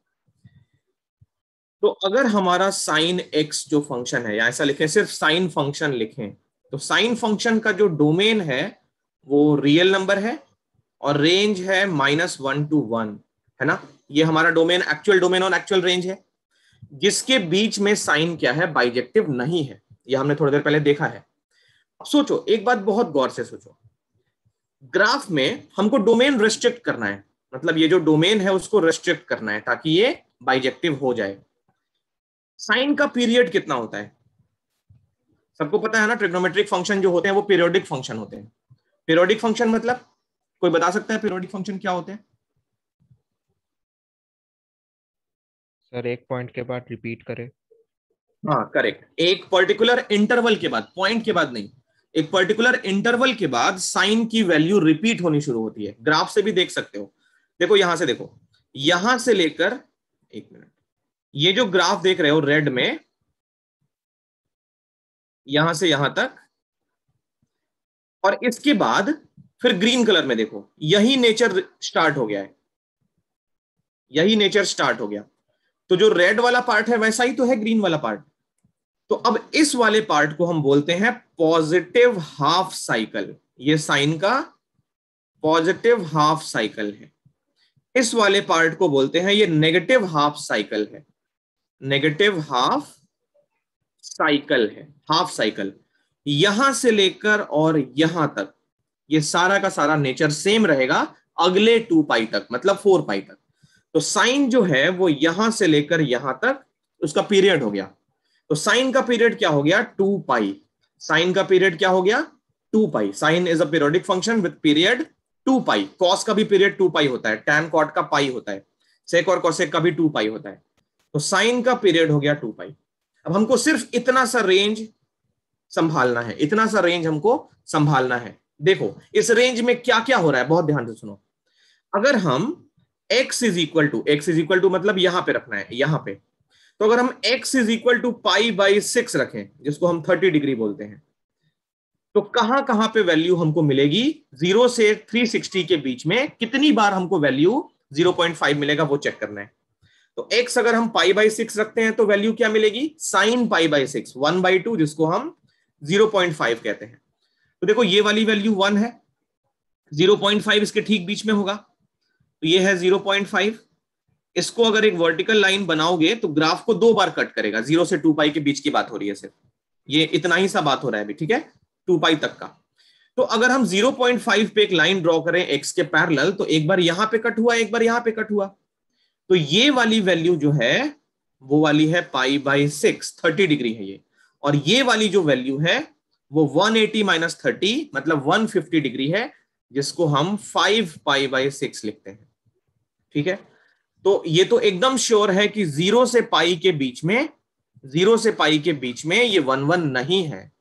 तो अगर हमारा sin x जो फंक्शन है, या ऐसा लिखें सिर्फ साइन फंक्शन लिखें, तो साइन फंक्शन का जो डोमेन है वो रियल नंबर है और रेंज है -1 to 1, है ना। ये हमारा डोमेन, एक्चुअल डोमेन और एक्चुअल रेंज है, जिसके बीच में साइन क्या है, बाइजेक्टिव नहीं है। ये हमने थोड़ी देर पहले देखा है। सोचो एक बात, बहुत गौर से सोचो, ग्राफ में हमको डोमेन रेस्ट्रिक्ट करना है, मतलब ये जो डोमेन है उसको रेस्ट्रिक्ट करना है ताकि ये बाइजेक्टिव हो जाए। साइन का पीरियड कितना होता है सबको पता है ना, ट्रिग्नोमेट्रिक फंक्शन जो होते हैं वो पीरियोडिक फंक्शन होते हैं। पीरियोडिक फंक्शन मतलब कोई बता सकता है पीरियोडिक फंक्शन क्या होते हैं? सर एक पॉइंट के बाद रिपीट करें। हाँ करेक्ट, एक पर्टिकुलर इंटरवल के बाद, पॉइंट के बाद नहीं, एक पर्टिकुलर इंटरवल के बाद साइन की वैल्यू रिपीट होनी शुरू होती है। ग्राफ से भी देख सकते हो, देखो यहां से देखो, यहां से लेकर, एक मिनट, ये जो ग्राफ देख रहे हो रेड में, यहां से यहां तक, और इसके बाद फिर ग्रीन कलर में देखो, यही नेचर स्टार्ट हो गया है। यही नेचर स्टार्ट हो गया। तो जो रेड वाला पार्ट है वैसा ही तो है ग्रीन वाला पार्ट। तो अब इस वाले पार्ट को हम बोलते हैं पॉजिटिव हाफ साइकिल। ये साइन का पॉजिटिव हाफ साइकिल है। इस वाले पार्ट को बोलते हैं, ये नेगेटिव हाफ साइकिल है। नेगेटिव हाफ साइकिल है, हाफ साइकिल। यहां से लेकर और यहां तक ये सारा का सारा नेचर सेम रहेगा अगले 2 पाई तक, मतलब 4 पाई तक। तो साइन जो है वो यहां से लेकर यहां तक उसका पीरियड हो गया। तो साइन का पीरियड क्या हो गया? 2 पाई। साइन का पीरियड क्या हो गया? 2 pi. Sine is a periodic function with period 2 pi. Cos का भी पीरियड 2 पाई होता है, टैन कॉट का पाई होता है, सेक और कोसेक का भी 2 पाई होता है। तो साइन का पीरियड हो गया 2 पाई। अब हमको सिर्फ इतना सा रेंज संभालना है, इतना सा रेंज हमको संभालना है। देखो इस रेंज में क्या क्या हो रहा है, बहुत ध्यान से सुनो। अगर हम x इज इक्वल टू मतलब यहां पे रखना है, यहां पे। तो अगर हम x is equal to pi by 6 रखें, जिसको हम 30 डिग्री बोलते हैं, तो कहां कहां पे वैल्यू हमको मिलेगी? 0 से 360 के बीच में कितनी बार हमको वैल्यू 0.5 मिलेगा वो चेक करना है। तो x अगर हम पाई बाई 6 रखते हैं तो वैल्यू क्या मिलेगी? साइन पाई बाई 6, 1/2, जिसको हम 0.5 कहते हैं। तो देखो ये वाली वैल्यू 1 है, 0.5 इसके ठीक बीच में होगा, तो ये है 0.5। इसको अगर एक वर्टिकल लाइन बनाओगे तो ग्राफ को 2 बार कट करेगा। 0 से 2 पाई के बीच की बात हो रही है सिर्फ, ये इतना ही सा बात हो रहा है अभी, ठीक है, 2 पाई तक का। तो अगर हम 0.5 पे एक लाइन ड्रॉ करें x के पैरेलल, तो एक बार यहां पे कट हुआ, एक बार यहां पे कट हुआ। तो ये वाली वैल्यू जो है वो वाली है पाई बाई 6, 30 डिग्री है ये। और ये वाली जो वैल्यू है वो 180 माइनस 30 मतलब 150 डिग्री है, जिसको हम 5 पाई बाई 6 लिखते हैं, ठीक है। तो ये तो एकदम श्योर है कि 0 से पाई के बीच में, 0 से पाई के बीच में ये 1 नहीं है,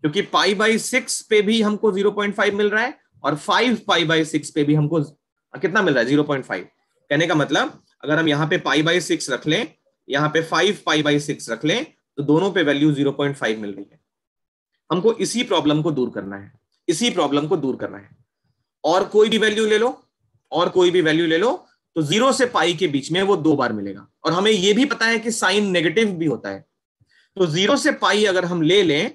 क्योंकि पाई बाई 6 पे भी हमको 0.5 मिल रहा है और 5 पाई बाई 6 पे भी हमको कितना मिल रहा है? 0.5। कहने का मतलब अगर हम यहाँ पे पाई बाई 6 रख लें, यहाँ पे 5 पाई बाई 6 रख लें, तो दोनों पे वैल्यू 0.5 मिल रही है। हमको इसी प्रॉब्लम को दूर करना है, इसी प्रॉब्लम को दूर करना है। और कोई भी वैल्यू ले लो, और कोई भी वैल्यू ले लो, तो 0 से पाई के बीच में वो 2 बार मिलेगा। और हमें यह भी पता है कि साइन नेगेटिव भी होता है। तो 0 से पाई अगर हम ले लें,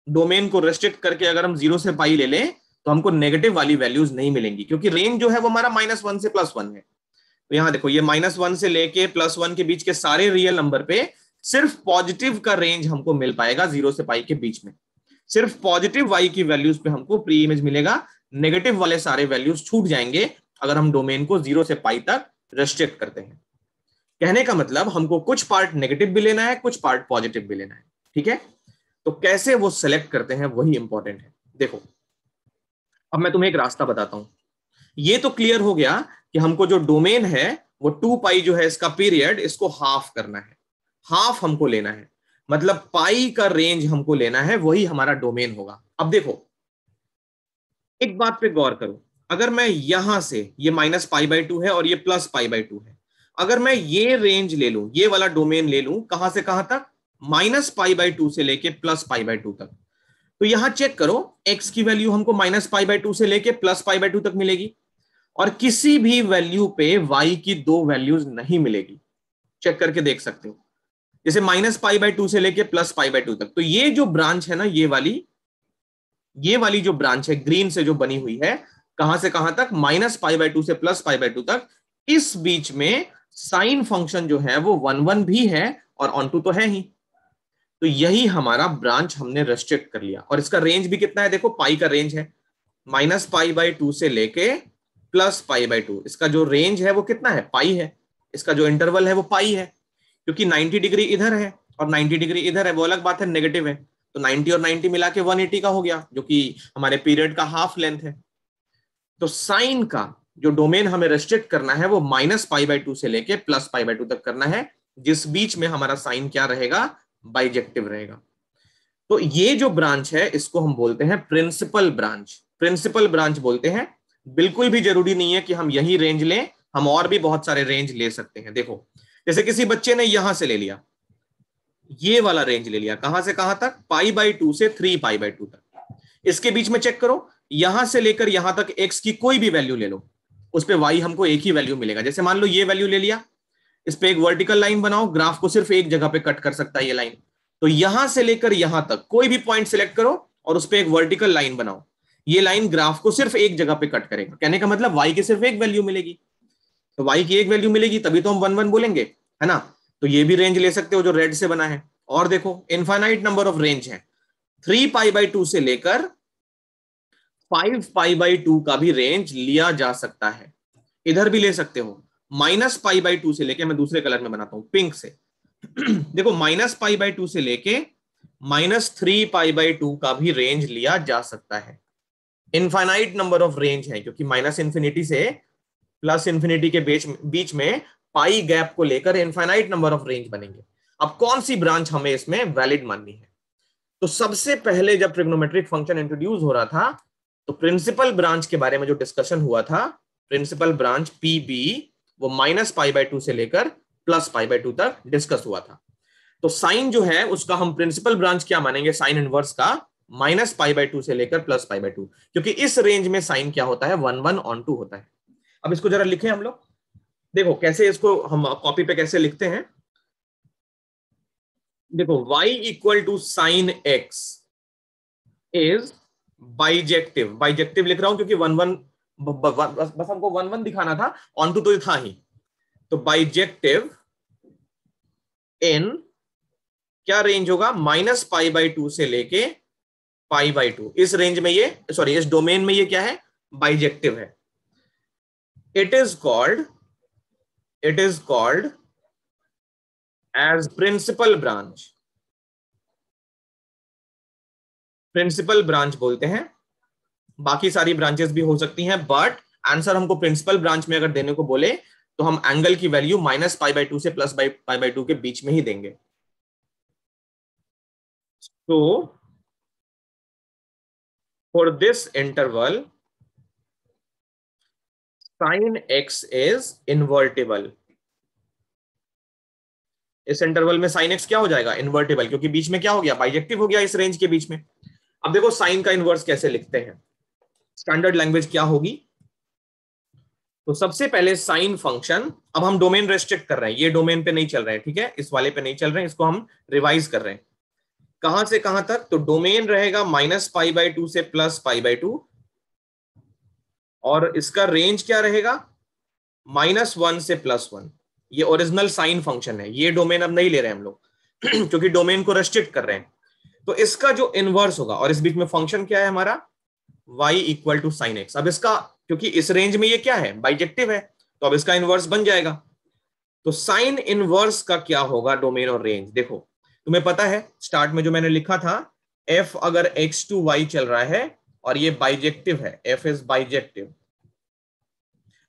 डोमेन को रेस्ट्रिक्ट करके अगर हम 0 से पाई ले लें, तो हमको नेगेटिव वाली वैल्यूज नहीं मिलेंगी, क्योंकि रेंज जो है वो हमारा -1 से +1 है। तो यहां देखो, ये -1 से लेके +1 के बीच के सारे रियल नंबर पे सिर्फ पॉजिटिव का रेंज हमको मिल पाएगा 0 से पाई के बीच में। सिर्फ पॉजिटिव y की वैल्यूज पे हमको प्री इमेज मिलेगा, नेगेटिव वाले सारे वैल्यूज छूट जाएंगे अगर हम डोमेन को 0 से पाई तक रेस्ट्रिक्ट करते हैं। कहने का मतलब हमको कुछ पार्ट नेगेटिव भी लेना है, कुछ पार्ट पॉजिटिव भी लेना है, ठीक है। तो कैसे वो सेलेक्ट करते हैं वही इंपॉर्टेंट है। देखो अब मैं तुम्हें एक रास्ता बताता हूं। ये तो क्लियर हो गया कि हमको जो डोमेन है वो 2 पाई जो है इसका पीरियड, इसको हाफ करना है, हाफ हमको लेना है, मतलब पाई का रेंज हमको लेना है, वही हमारा डोमेन होगा। अब देखो एक बात पे गौर करो, अगर मैं यहां से, ये -π/2 है और ये +π/2 है, अगर मैं ये रेंज ले लूं, ये वाला डोमेन ले लूं, कहां से कहां तक? -π/2 से लेके +π/2 तक। तो यहां चेक करो, x की वैल्यू हमको -π/2 से लेके +π/2 तक मिलेगी, और किसी भी वैल्यू पे y की 2 वैल्यूज नहीं मिलेगी। चेक करके देख सकते हो, जैसे -π/2 से लेके +π/2 तक। तो ये जो ब्रांच है ना, ये वाली जो ब्रांच है ग्रीन से जो बनी हुई है, कहां से कहां तक? -π/2 से +π/2 तक। इस बीच में साइन फंक्शन जो है वो 1 भी है और ऑन2 तो है ही। तो यही हमारा ब्रांच हमने रेस्ट्रिक्ट कर लिया। और इसका रेंज भी कितना है? देखो पाई का रेंज है -π/2 से लेके +π/2। इसका जो रेंज है वो कितना है? पाई है। इसका जो इंटरवल है वो पाई है, क्योंकि 90 डिग्री इधर है और 90 डिग्री इधर है, वो अलग बात है, नेगेटिव है। तो 90 और 90 मिला के 180 का हो गया, जो कि हमारे पीरियड का हाफ लेंथ है। तो साइन का जो डोमेन हमें रेस्ट्रिक्ट करना है वो -π/2 से लेके +π/2 तक करना है, जिस बीच में हमारा साइन क्या रहेगा? बाइजेक्टिव रहेगा। तो ये जो ब्रांच है इसको हम बोलते हैं प्रिंसिपल ब्रांच। प्रिंसिपल ब्रांच बोलते हैं। बिल्कुल भी जरूरी नहीं है कि हम यही रेंज लें, हम और भी बहुत सारे रेंज ले सकते हैं। देखो जैसे किसी बच्चे ने यहां से ले लिया, ये वाला रेंज ले लिया, कहां से कहां तक? π/2 से 3π/2 तक। इसके बीच में चेक करो, यहां से लेकर यहां तक x की कोई भी वैल्यू ले लो, उस पे y हमको एक ही वैल्यू मिलेगा। जैसे मान लो ये वैल्यू ले लिया, इस पे एक वर्टिकल लाइन बनाओ, ग्राफ को सिर्फ एक जगह पे कट कर सकता है ये लाइन, तो यहां से लेकर यहां तक कोई भी पॉइंट सिलेक्ट करो और उस पे एक वर्टिकल लाइन बनाओ, ये लाइन ग्राफ को सिर्फ एक जगह पे कट करेगा। कहने का मतलब y की सिर्फ एक वैल्यू मिलेगी, तो y की एक वैल्यू मिलेगी तभी तो हम 1 1 बोलेंगे, है ना। तो ये भी रेंज ले सकते हो जो रेड से बना है। और देखो इनफाइनाइट नंबर ऑफ रेंज है, 3π/2 से लेकर 5π/2 का भी रेंज लिया जा सकता है। इधर भी ले सकते हो, -π/2 से लेके, मैं दूसरे कलर में बनाता हूं पिंक से देखो -π/2 से लेके -3π/2 का भी रेंज लिया जा सकता है। इनफाइनाइट नंबर ऑफ रेंज है क्योंकि माइनस इंफिनिटी से प्लस इंफिनिटी के बीच में पाई गैप को लेकर इनफाइनाइट नंबर ऑफ रेंज बनेंगे। अब कौन सी ब्रांच हमें इसमें वैलिड माननी है? तो सबसे पहले जब ट्रिग्नोमेट्रिक फंक्शन इंट्रोड्यूस हो रहा था तो प्रिंसिपल ब्रांच के बारे में जो डिस्कशन हुआ था, प्रिंसिपल ब्रांच पीबी, वो -π/2 से लेकर +π/2 तक डिस्कस हुआ था। तो साइन जो है उसका हम प्रिंसिपल ब्रांच क्या मानेंगे, साइन इनवर्स का -π/2 से लेकर +π/2, क्योंकि इस रेंज में साइन क्या होता है, 1 1 on 2 होता है। अब इसको जरा लिखें हम लोग, देखो कैसे इसको हम कॉपी पे कैसे लिखते हैं। देखो y = sin x is bijective, bijective लिख रहा हूं क्योंकि 1 1 बस हमको 1 1 दिखाना था, ऑन टू तो था ही। तो बाइजेक्टिव इन क्या रेंज होगा, -π/2 से लेके π/2, इस रेंज में ये, सॉरी इस डोमेन में ये क्या है, बाइजेक्टिव है। It is called as principal branch, principal branch बोलते हैं। बाकी सारी ब्रांचेस भी हो सकती हैं, बट आंसर हमको प्रिंसिपल ब्रांच में अगर देने को बोले तो हम एंगल की वैल्यू -π/2 से +π/2 के बीच में ही देंगे। तो for this interval sin x is invertible. इस इंटरवल में sin x क्या हो जाएगा, इनवर्टिबल, क्योंकि बीच में क्या हो गया, बाइजेक्टिव हो गया इस रेंज के बीच में। अब देखो साइन का इनवर्स कैसे लिखते हैं, स्टैंडर्ड लैंग्वेज क्या होगी। तो सबसे पहले साइन फंक्शन, अब हम डोमेन रेस्ट्रिक्ट कर रहे हैं, ये डोमेन पे नहीं चल रहे हैं, ठीक है, इस वाले पे नहीं चल रहे हैं, इसको हम रिवाइज कर रहे हैं। कहां से कहां तक, तो डोमेन रहेगा -π/2 से +π/2, और इसका रेंज क्या रहेगा, -1 से +1। ये ओरिजिनल साइन फंक्शन है, ये डोमेन अब नहीं ले रहे हैं हम लोग क्योंकि डोमेन को रेस्ट्रिक्ट कर रहे हैं। तो इसका जो इनवर्स होगा, और इस बीच में फंक्शन क्या है हमारा, y = sin x। अब इसका, क्योंकि इस रेंज में ये क्या है, बाइजेक्टिव है, तो अब इसका इनवर्स बन जाएगा। तो साइन इनवर्स का क्या होगा, डोमेन और रेंज। देखो तुम्हें पता है स्टार्ट में जो मैंने लिखा था, f अगर x to y चल रहा है और ये बाइजेक्टिव है, f इज बाइजेक्टिव,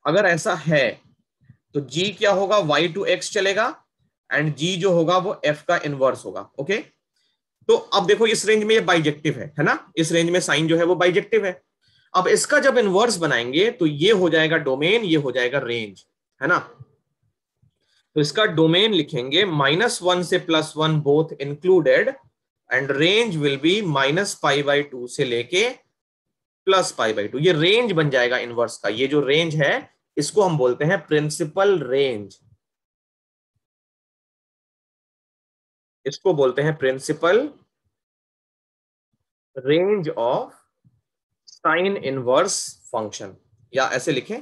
अगर ऐसा है तो g क्या होगा, y to x चलेगा, एंड g जो होगा वो f का इनवर्स होगा। ओके, तो अब देखो इस रेंज में ये बाइजेक्टिव है ना, इस रेंज में साइन जो है वो बाइजेक्टिव है। अब इसका जब इनवर्स बनाएंगे तो ये हो जाएगा डोमेन, ये हो जाएगा रेंज, है ना। तो इसका डोमेन लिखेंगे -1 से +1 both included, and range will be -π/2 से लेके +π/2। ये रेंज बन जाएगा इनवर्स का, ये जो रेंज है इसको हम बोलते हैं प्रिंसिपल रेंज, इसको बोलते हैं principal range of sine inverse function, या ऐसे लिखें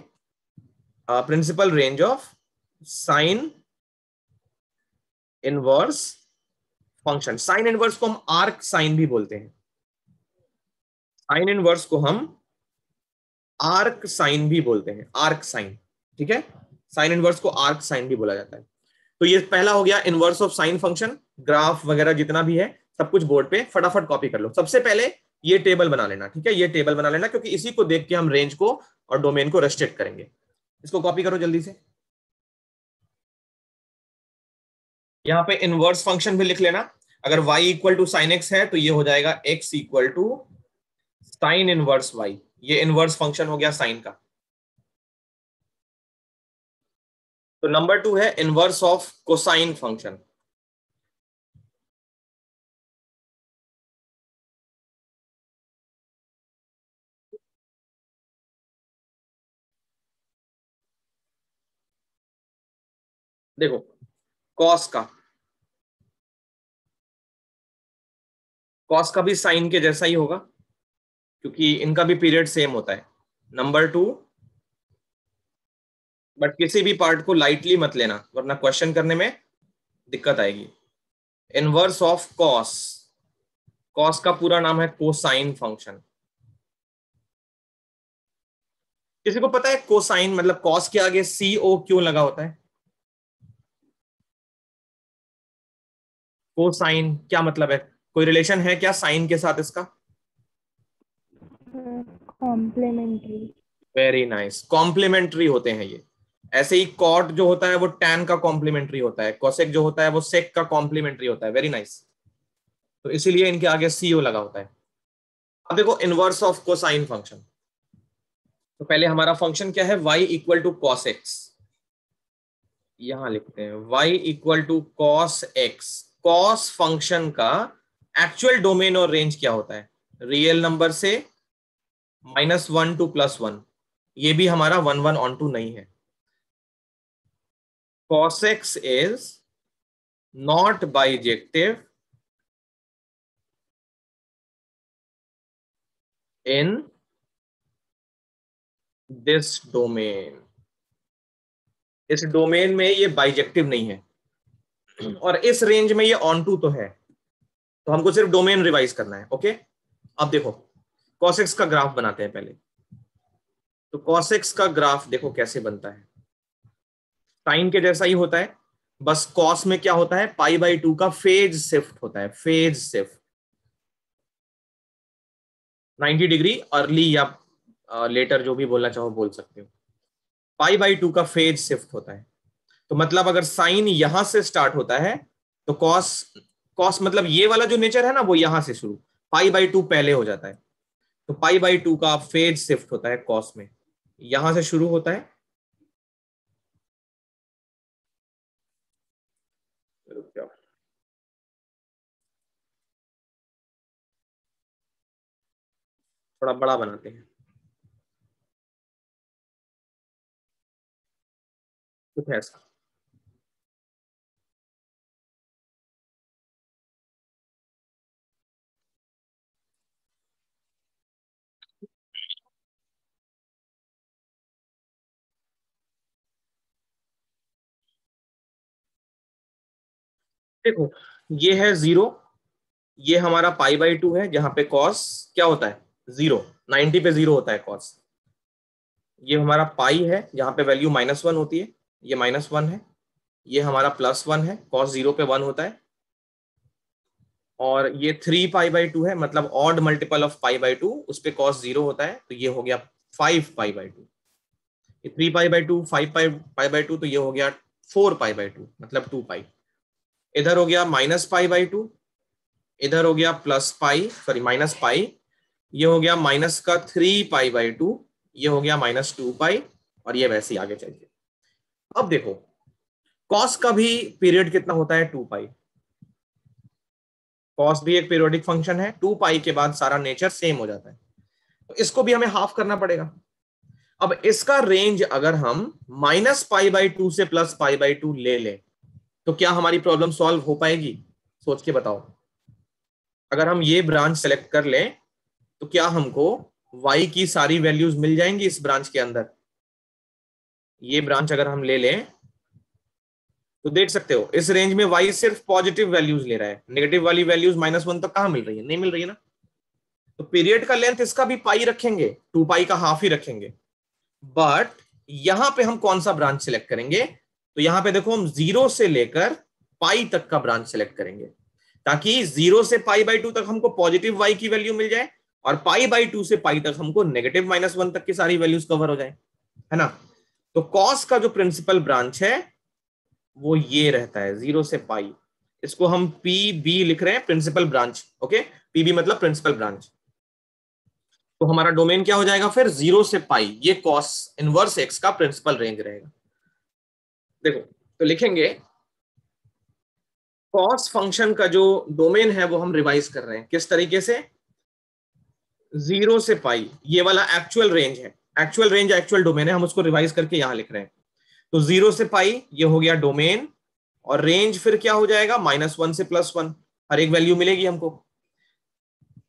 principal range of sine inverse function. Sine inverse को हम आर्क साइन भी बोलते हैं, साइन इनवर्स को हम आर्क साइन भी बोलते हैं, आर्क साइन, ठीक है, साइन इनवर्स को आर्क साइन भी बोला जाता है। तो ये पहला हो गया inverse of sine function. Graph वगैरह जितना भी है सब कुछ बोर्ड पे फटाफट कॉपी कर लो। सबसे पहले ये टेबल बना लेना, ठीक है, ये टेबल बना लेना, क्योंकि इसी को देख के हम रेंज को और डोमेन को रेस्ट्रिक्ट करेंगे। इसको कॉपी करो जल्दी से। यहाँ पे इनवर्स फंक्शन भी लिख लेना, अगर y = sin x है तो ये हो जाएगा x = sin इनवर्स y, ये इनवर्स फंक्शन हो गया साइन का। तो नंबर 2 है इनवर्स ऑफ कोसाइन फंक्शन। देखो कॉस का भी साइन के जैसा ही होगा, क्योंकि इनका भी पीरियड सेम होता है। नंबर 2, बट किसी भी पार्ट को लाइटली मत लेना वरना क्वेश्चन करने में दिक्कत आएगी। इनवर्स ऑफ कॉस का पूरा नाम है कोसाइन फंक्शन। किसी को पता है कोसाइन मतलब कॉस के आगे CO क्यों लगा होता है? कोसाइन क्या मतलब है? कोई रिलेशन है क्या साइन के साथ इसका? कॉम्प्लीमेंट्री। वेरी नाइस, कॉम्प्लीमेंट्री होते हैं ये। ऐसे ही कॉट जो होता है वो टैन का कॉम्प्लीमेंट्री होता है, कोसेक जो होता है वो सेक का कॉम्प्लीमेंट्री होता है। वेरी नाइस, तो इसीलिए इनके आगे CO लगा होता है। अब देखो इनवर्स ऑफ कोसाइन फंक्शन, तो पहले हमारा फंक्शन क्या है? y equal to cos x. यहां लिखते हैं y equal to cos x. Cos function का एक्चुअल डोमेन और रेंज क्या होता है? रियल नंबर से -1 to +1। ये भी हमारा 1 1 ऑन टू नहीं है। cos x is not bijective in this domain। इस डोमेन में ये बाइजेक्टिव नहीं है और इस रेंज में ये ऑन टू तो है, तो हमको सिर्फ डोमेन रिवाइज करना है। ओके, अब देखो cos x का ग्राफ बनाते हैं पहले। तो cos x का ग्राफ देखो कैसे बनता है, साइन के जैसा ही होता है, बस cos में क्या होता है? π/2 का फेज शिफ्ट होता है। फेज शिफ्ट 90 डिग्री अर्ली या लेटर जो भी बोलना चाहो बोल सकते हो। π/2 का फेज शिफ्ट होता है। तो मतलब अगर साइन यहां से स्टार्ट होता है तो कॉस मतलब ये वाला जो नेचर है ना वो यहां से शुरू, π/2 पहले हो जाता है। तो π/2 का फेज शिफ्ट होता है कॉस में, यहां से शुरू होता है। थोड़ा बड़ा बनाते हैं कुछ ऐसा। देखो ये है 0, ये हमारा π/2 है जहां पे कॉस क्या होता है? 0। 90 पे 0 होता है कॉस। ये हमारा पाई है जहां पे वैल्यू -1 होती है, ये -1 है। ये हमारा +1 है, कॉस 0 पे 1 होता है। और ये 3π/2 है, मतलब ऑड मल्टीपल ऑफ π/2, उस पे कॉस 0 होता है, तो ये हो गया 5π/2। 3π/2 5π/2 तो ये हो गया 4π/2 मतलब 2π। इधर हो गया -π/2, इधर हो गया -π, ये हो गया माइनस का 3π/2, ये हो गया -2π, और ये वैसे ही आगे चलिए। अब देखो कॉस का भी पीरियड कितना होता है? 2π। कॉस भी एक पीरियोडिक फंक्शन है, 2π के बाद सारा नेचर सेम हो जाता है, तो इसको भी हमें हाफ करना पड़ेगा। अब इसका रेंज अगर हम -π/2 से +π/2 ले लें तो क्या हमारी प्रॉब्लम सॉल्व हो पाएगी? सोच के बताओ। अगर हम ये ब्रांच सेलेक्ट कर लें तो क्या हमको y की सारी वैल्यूज मिल जाएंगी इस ब्रांच के अंदर? ये ब्रांच अगर हम ले लें तो देख सकते हो इस रेंज में y सिर्फ पॉजिटिव वैल्यूज ले रहा है, नेगेटिव वाली वैल्यूज -1 तक कहां मिल रही है? नहीं मिल रही है ना। तो पीरियड का लेंथ इसका भी पाई रखेंगे, 2π का हाफ ही रखेंगे। बट यहां पे हम कौन सा ब्रांच सिलेक्ट करेंगे? तो यहां पे देखो हम 0 से लेकर पाई तक का ब्रांच सिलेक्ट करेंगे, ताकि 0 से π/2 तक हमको पॉजिटिव y की वैल्यू मिल जाए और π/2 से पाई तक हमको नेगेटिव -1 तक की सारी वैल्यूज कवर हो जाए, है ना। तो कॉस का जो प्रिंसिपल ब्रांच है वो ये रहता है 0 से पाई। इसको हम PB लिख रहे हैं, प्रिंसिपल ब्रांच। ओके, PB मतलब प्रिंसिपल ब्रांच। तो हमारा डोमेन क्या हो जाएगा फिर? 0 से पाई, ये कॉस इनवर्स एक्स का प्रिंसिपल रेंज रहेगा। देखो तो लिखेंगे कॉस फंक्शन का जो डोमेन है वो हम रिवाइज कर रहे हैं किस तरीके से? 0 से पाई, ये वाला एक्चुअल रेंज है, एक्चुअल रेंज एक्चुअल डोमेन है, हम उसको रिवाइज करके यहां लिख रहे हैं। तो 0 से पाई ये हो गया डोमेन, और रेंज फिर क्या हो जाएगा, -1 से +1, हर एक वैल्यू मिलेगी हमको।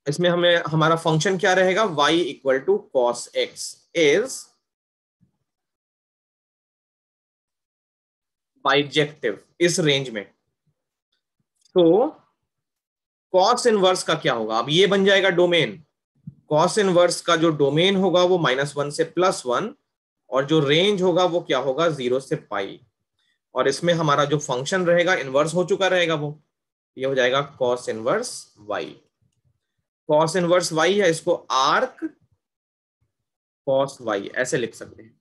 इसमें हमें हमारा फंक्शन क्या रहेगा, y equal to cos x is bijective इस रेंज में। तो cos इनवर्स का क्या होगा, अब ये बन जाएगा डोमेन। cos इनवर्स का जो डोमेन होगा वो -1 से +1, और जो रेंज होगा वो क्या होगा, 0 से पाई। और इसमें हमारा जो फंक्शन रहेगा इनवर्स हो चुका रहेगा, वो ये हो जाएगा cos inverse y। cos inverse y है, इसको आर्क cos y ऐसे लिख सकते हैं,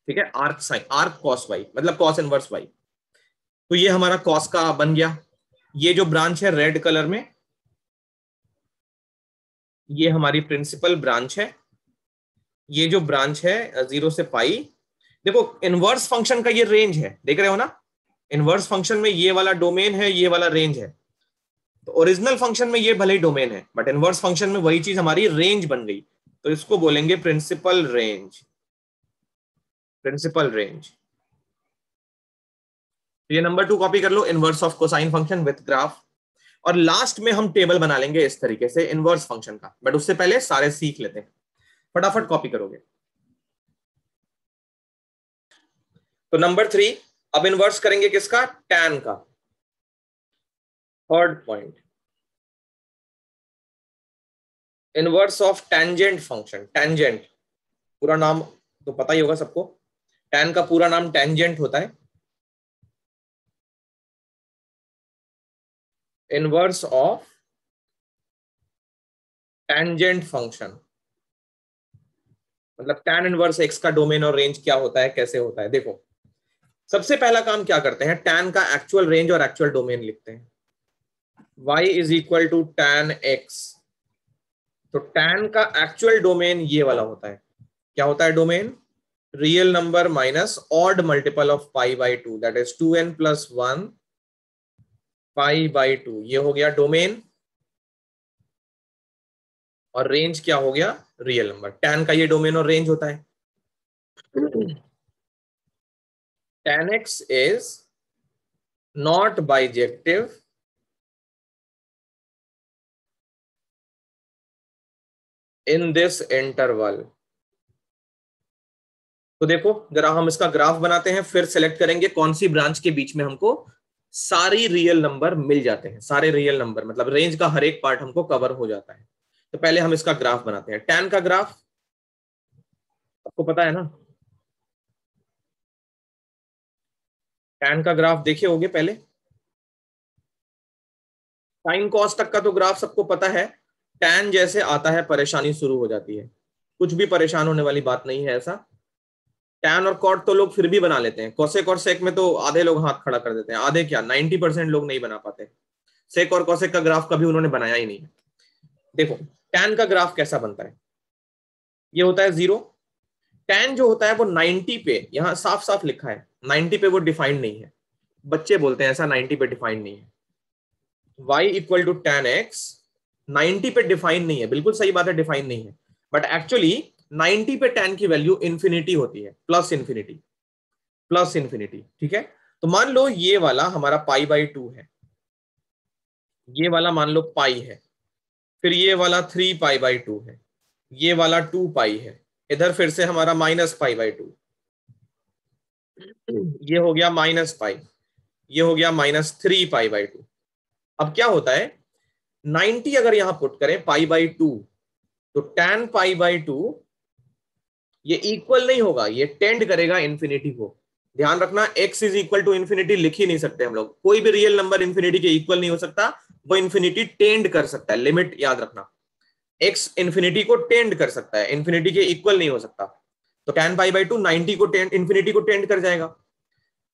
ठीक है, arc sine, arc cos y मतलब cos इनवर्स y। तो ये हमारा cos का बन गया। ये जो ब्रांच है रेड कलर में, ये हमारी प्रिंसिपल ब्रांच है। ये जो ब्रांच है 0 से पाई, देखो इनवर्स फंक्शन का ये रेंज है, देख रहे हो ना, इनवर्स फंक्शन में ये वाला डोमेन है, ये वाला रेंज है। तो ओरिजिनल फंक्शन में ये भले ही डोमेन है, बट इनवर्स फंक्शन में वही चीज हमारी रेंज बन गई, तो इसको बोलेंगे प्रिंसिपल रेंज, प्रिंसिपल रेंज। ये नंबर 2 कॉपी कर लो, inverse of cosine function with graph. और लास्ट में हम टेबल बना लेंगे इस तरीके से इनवर्स फंक्शन का, बट उससे पहले सारे सीख लेते हैं, फटाफट कॉपी करोगे। तो नंबर 3 अब इनवर्स करेंगे किसका, tan का। Third point, inverse of tangent function. Tangent पूरा नाम तो पता ही होगा सबको, tan का पूरा नाम टेंजेंट होता है। इनवर्स ऑफ टेंजेंट फंक्शन मतलब tan इनवर्स x का डोमेन और रेंज क्या होता है, कैसे होता है। देखो सबसे पहला काम क्या करते हैं, tan का एक्चुअल रेंज और एक्चुअल डोमेन लिखते हैं। y is equal to tan x, तो tan का एक्चुअल डोमेन ये वाला होता है। क्या होता है domain, real number minus odd multiple of π/2, that is 2n + 1 π/2, ये हो गया डोमेन। और रेंज क्या हो गया, रियल नंबर। tan का ये डोमेन और रेंज होता है। tan x is not bijective in this interval। तो देखो जरा हम इसका ग्राफ बनाते हैं, फिर सेलेक्ट करेंगे कौन सी ब्रांच के बीच में हमको सारी रियल नंबर मिल जाते हैं। सारे रियल नंबर मतलब रेंज का हर एक पार्ट हमको कवर हो जाता है। तो पहले हम इसका ग्राफ बनाते हैं। tan का ग्राफ आपको पता है ना, tan का ग्राफ देखे होंगे पहले। sin cos तक का तो ग्राफ सबको पता है। tan जैसे आता है परेशानी शुरू हो जाती है, कुछ भी परेशान होने वाली बात नहीं है ऐसा। tan और cot तो लोग फिर भी बना लेते हैं, cosec और sec में तो आधे लोग हाथ खड़ा कर देते हैं, आधे क्या 90% लोग नहीं बना पाते। sec और cosec का ग्राफ कभी उन्होंने बनाया ही नहीं है। देखो tan का ग्राफ कैसा बनता है, ये होता है 0। tan जो होता है वो 90 पे, यहां साफ साफ लिखा है 90 पे वो डिफाइंड नहीं है, बच्चे बोलते हैं ऐसा 90 पे डिफाइंड नहीं है। y equal to tan x 90 पे डिफाइन नहीं है, बिल्कुल सही बात है, डिफाइन नहीं है, बट एक्चुअली 90 पे tan की वैल्यू इंफिनिटी होती है, प्लस इंफिनिटी, प्लस इंफिनिटी, ठीक है। तो मान लो ये वाला हमारा π/2 है, ये वाला मान लो पाई है, फिर ये वाला 3π/2 है, ये वाला 2π है, इधर फिर से हमारा -π/2, ये हो गया -π, ये हो गया -3π/2। अब क्या होता है 90 अगर यहां पुट करें π/2, तो tan π/2 ये इक्वल नहीं होगा, ये टेंड करेगा इंफिनिटी को। ध्यान रखना x is equal to infinity लिख ही नहीं सकते हम लोग, कोई भी रियल नंबर इंफिनिटी के इक्वल नहीं हो सकता, वो इंफिनिटी टेंड कर सकता है। लिमिट याद रखना, x इंफिनिटी को टेंड कर सकता है, इंफिनिटी के इक्वल नहीं हो सकता। तो tan π/2 90 को टेंड, इंफिनिटी को टेंड कर जाएगा।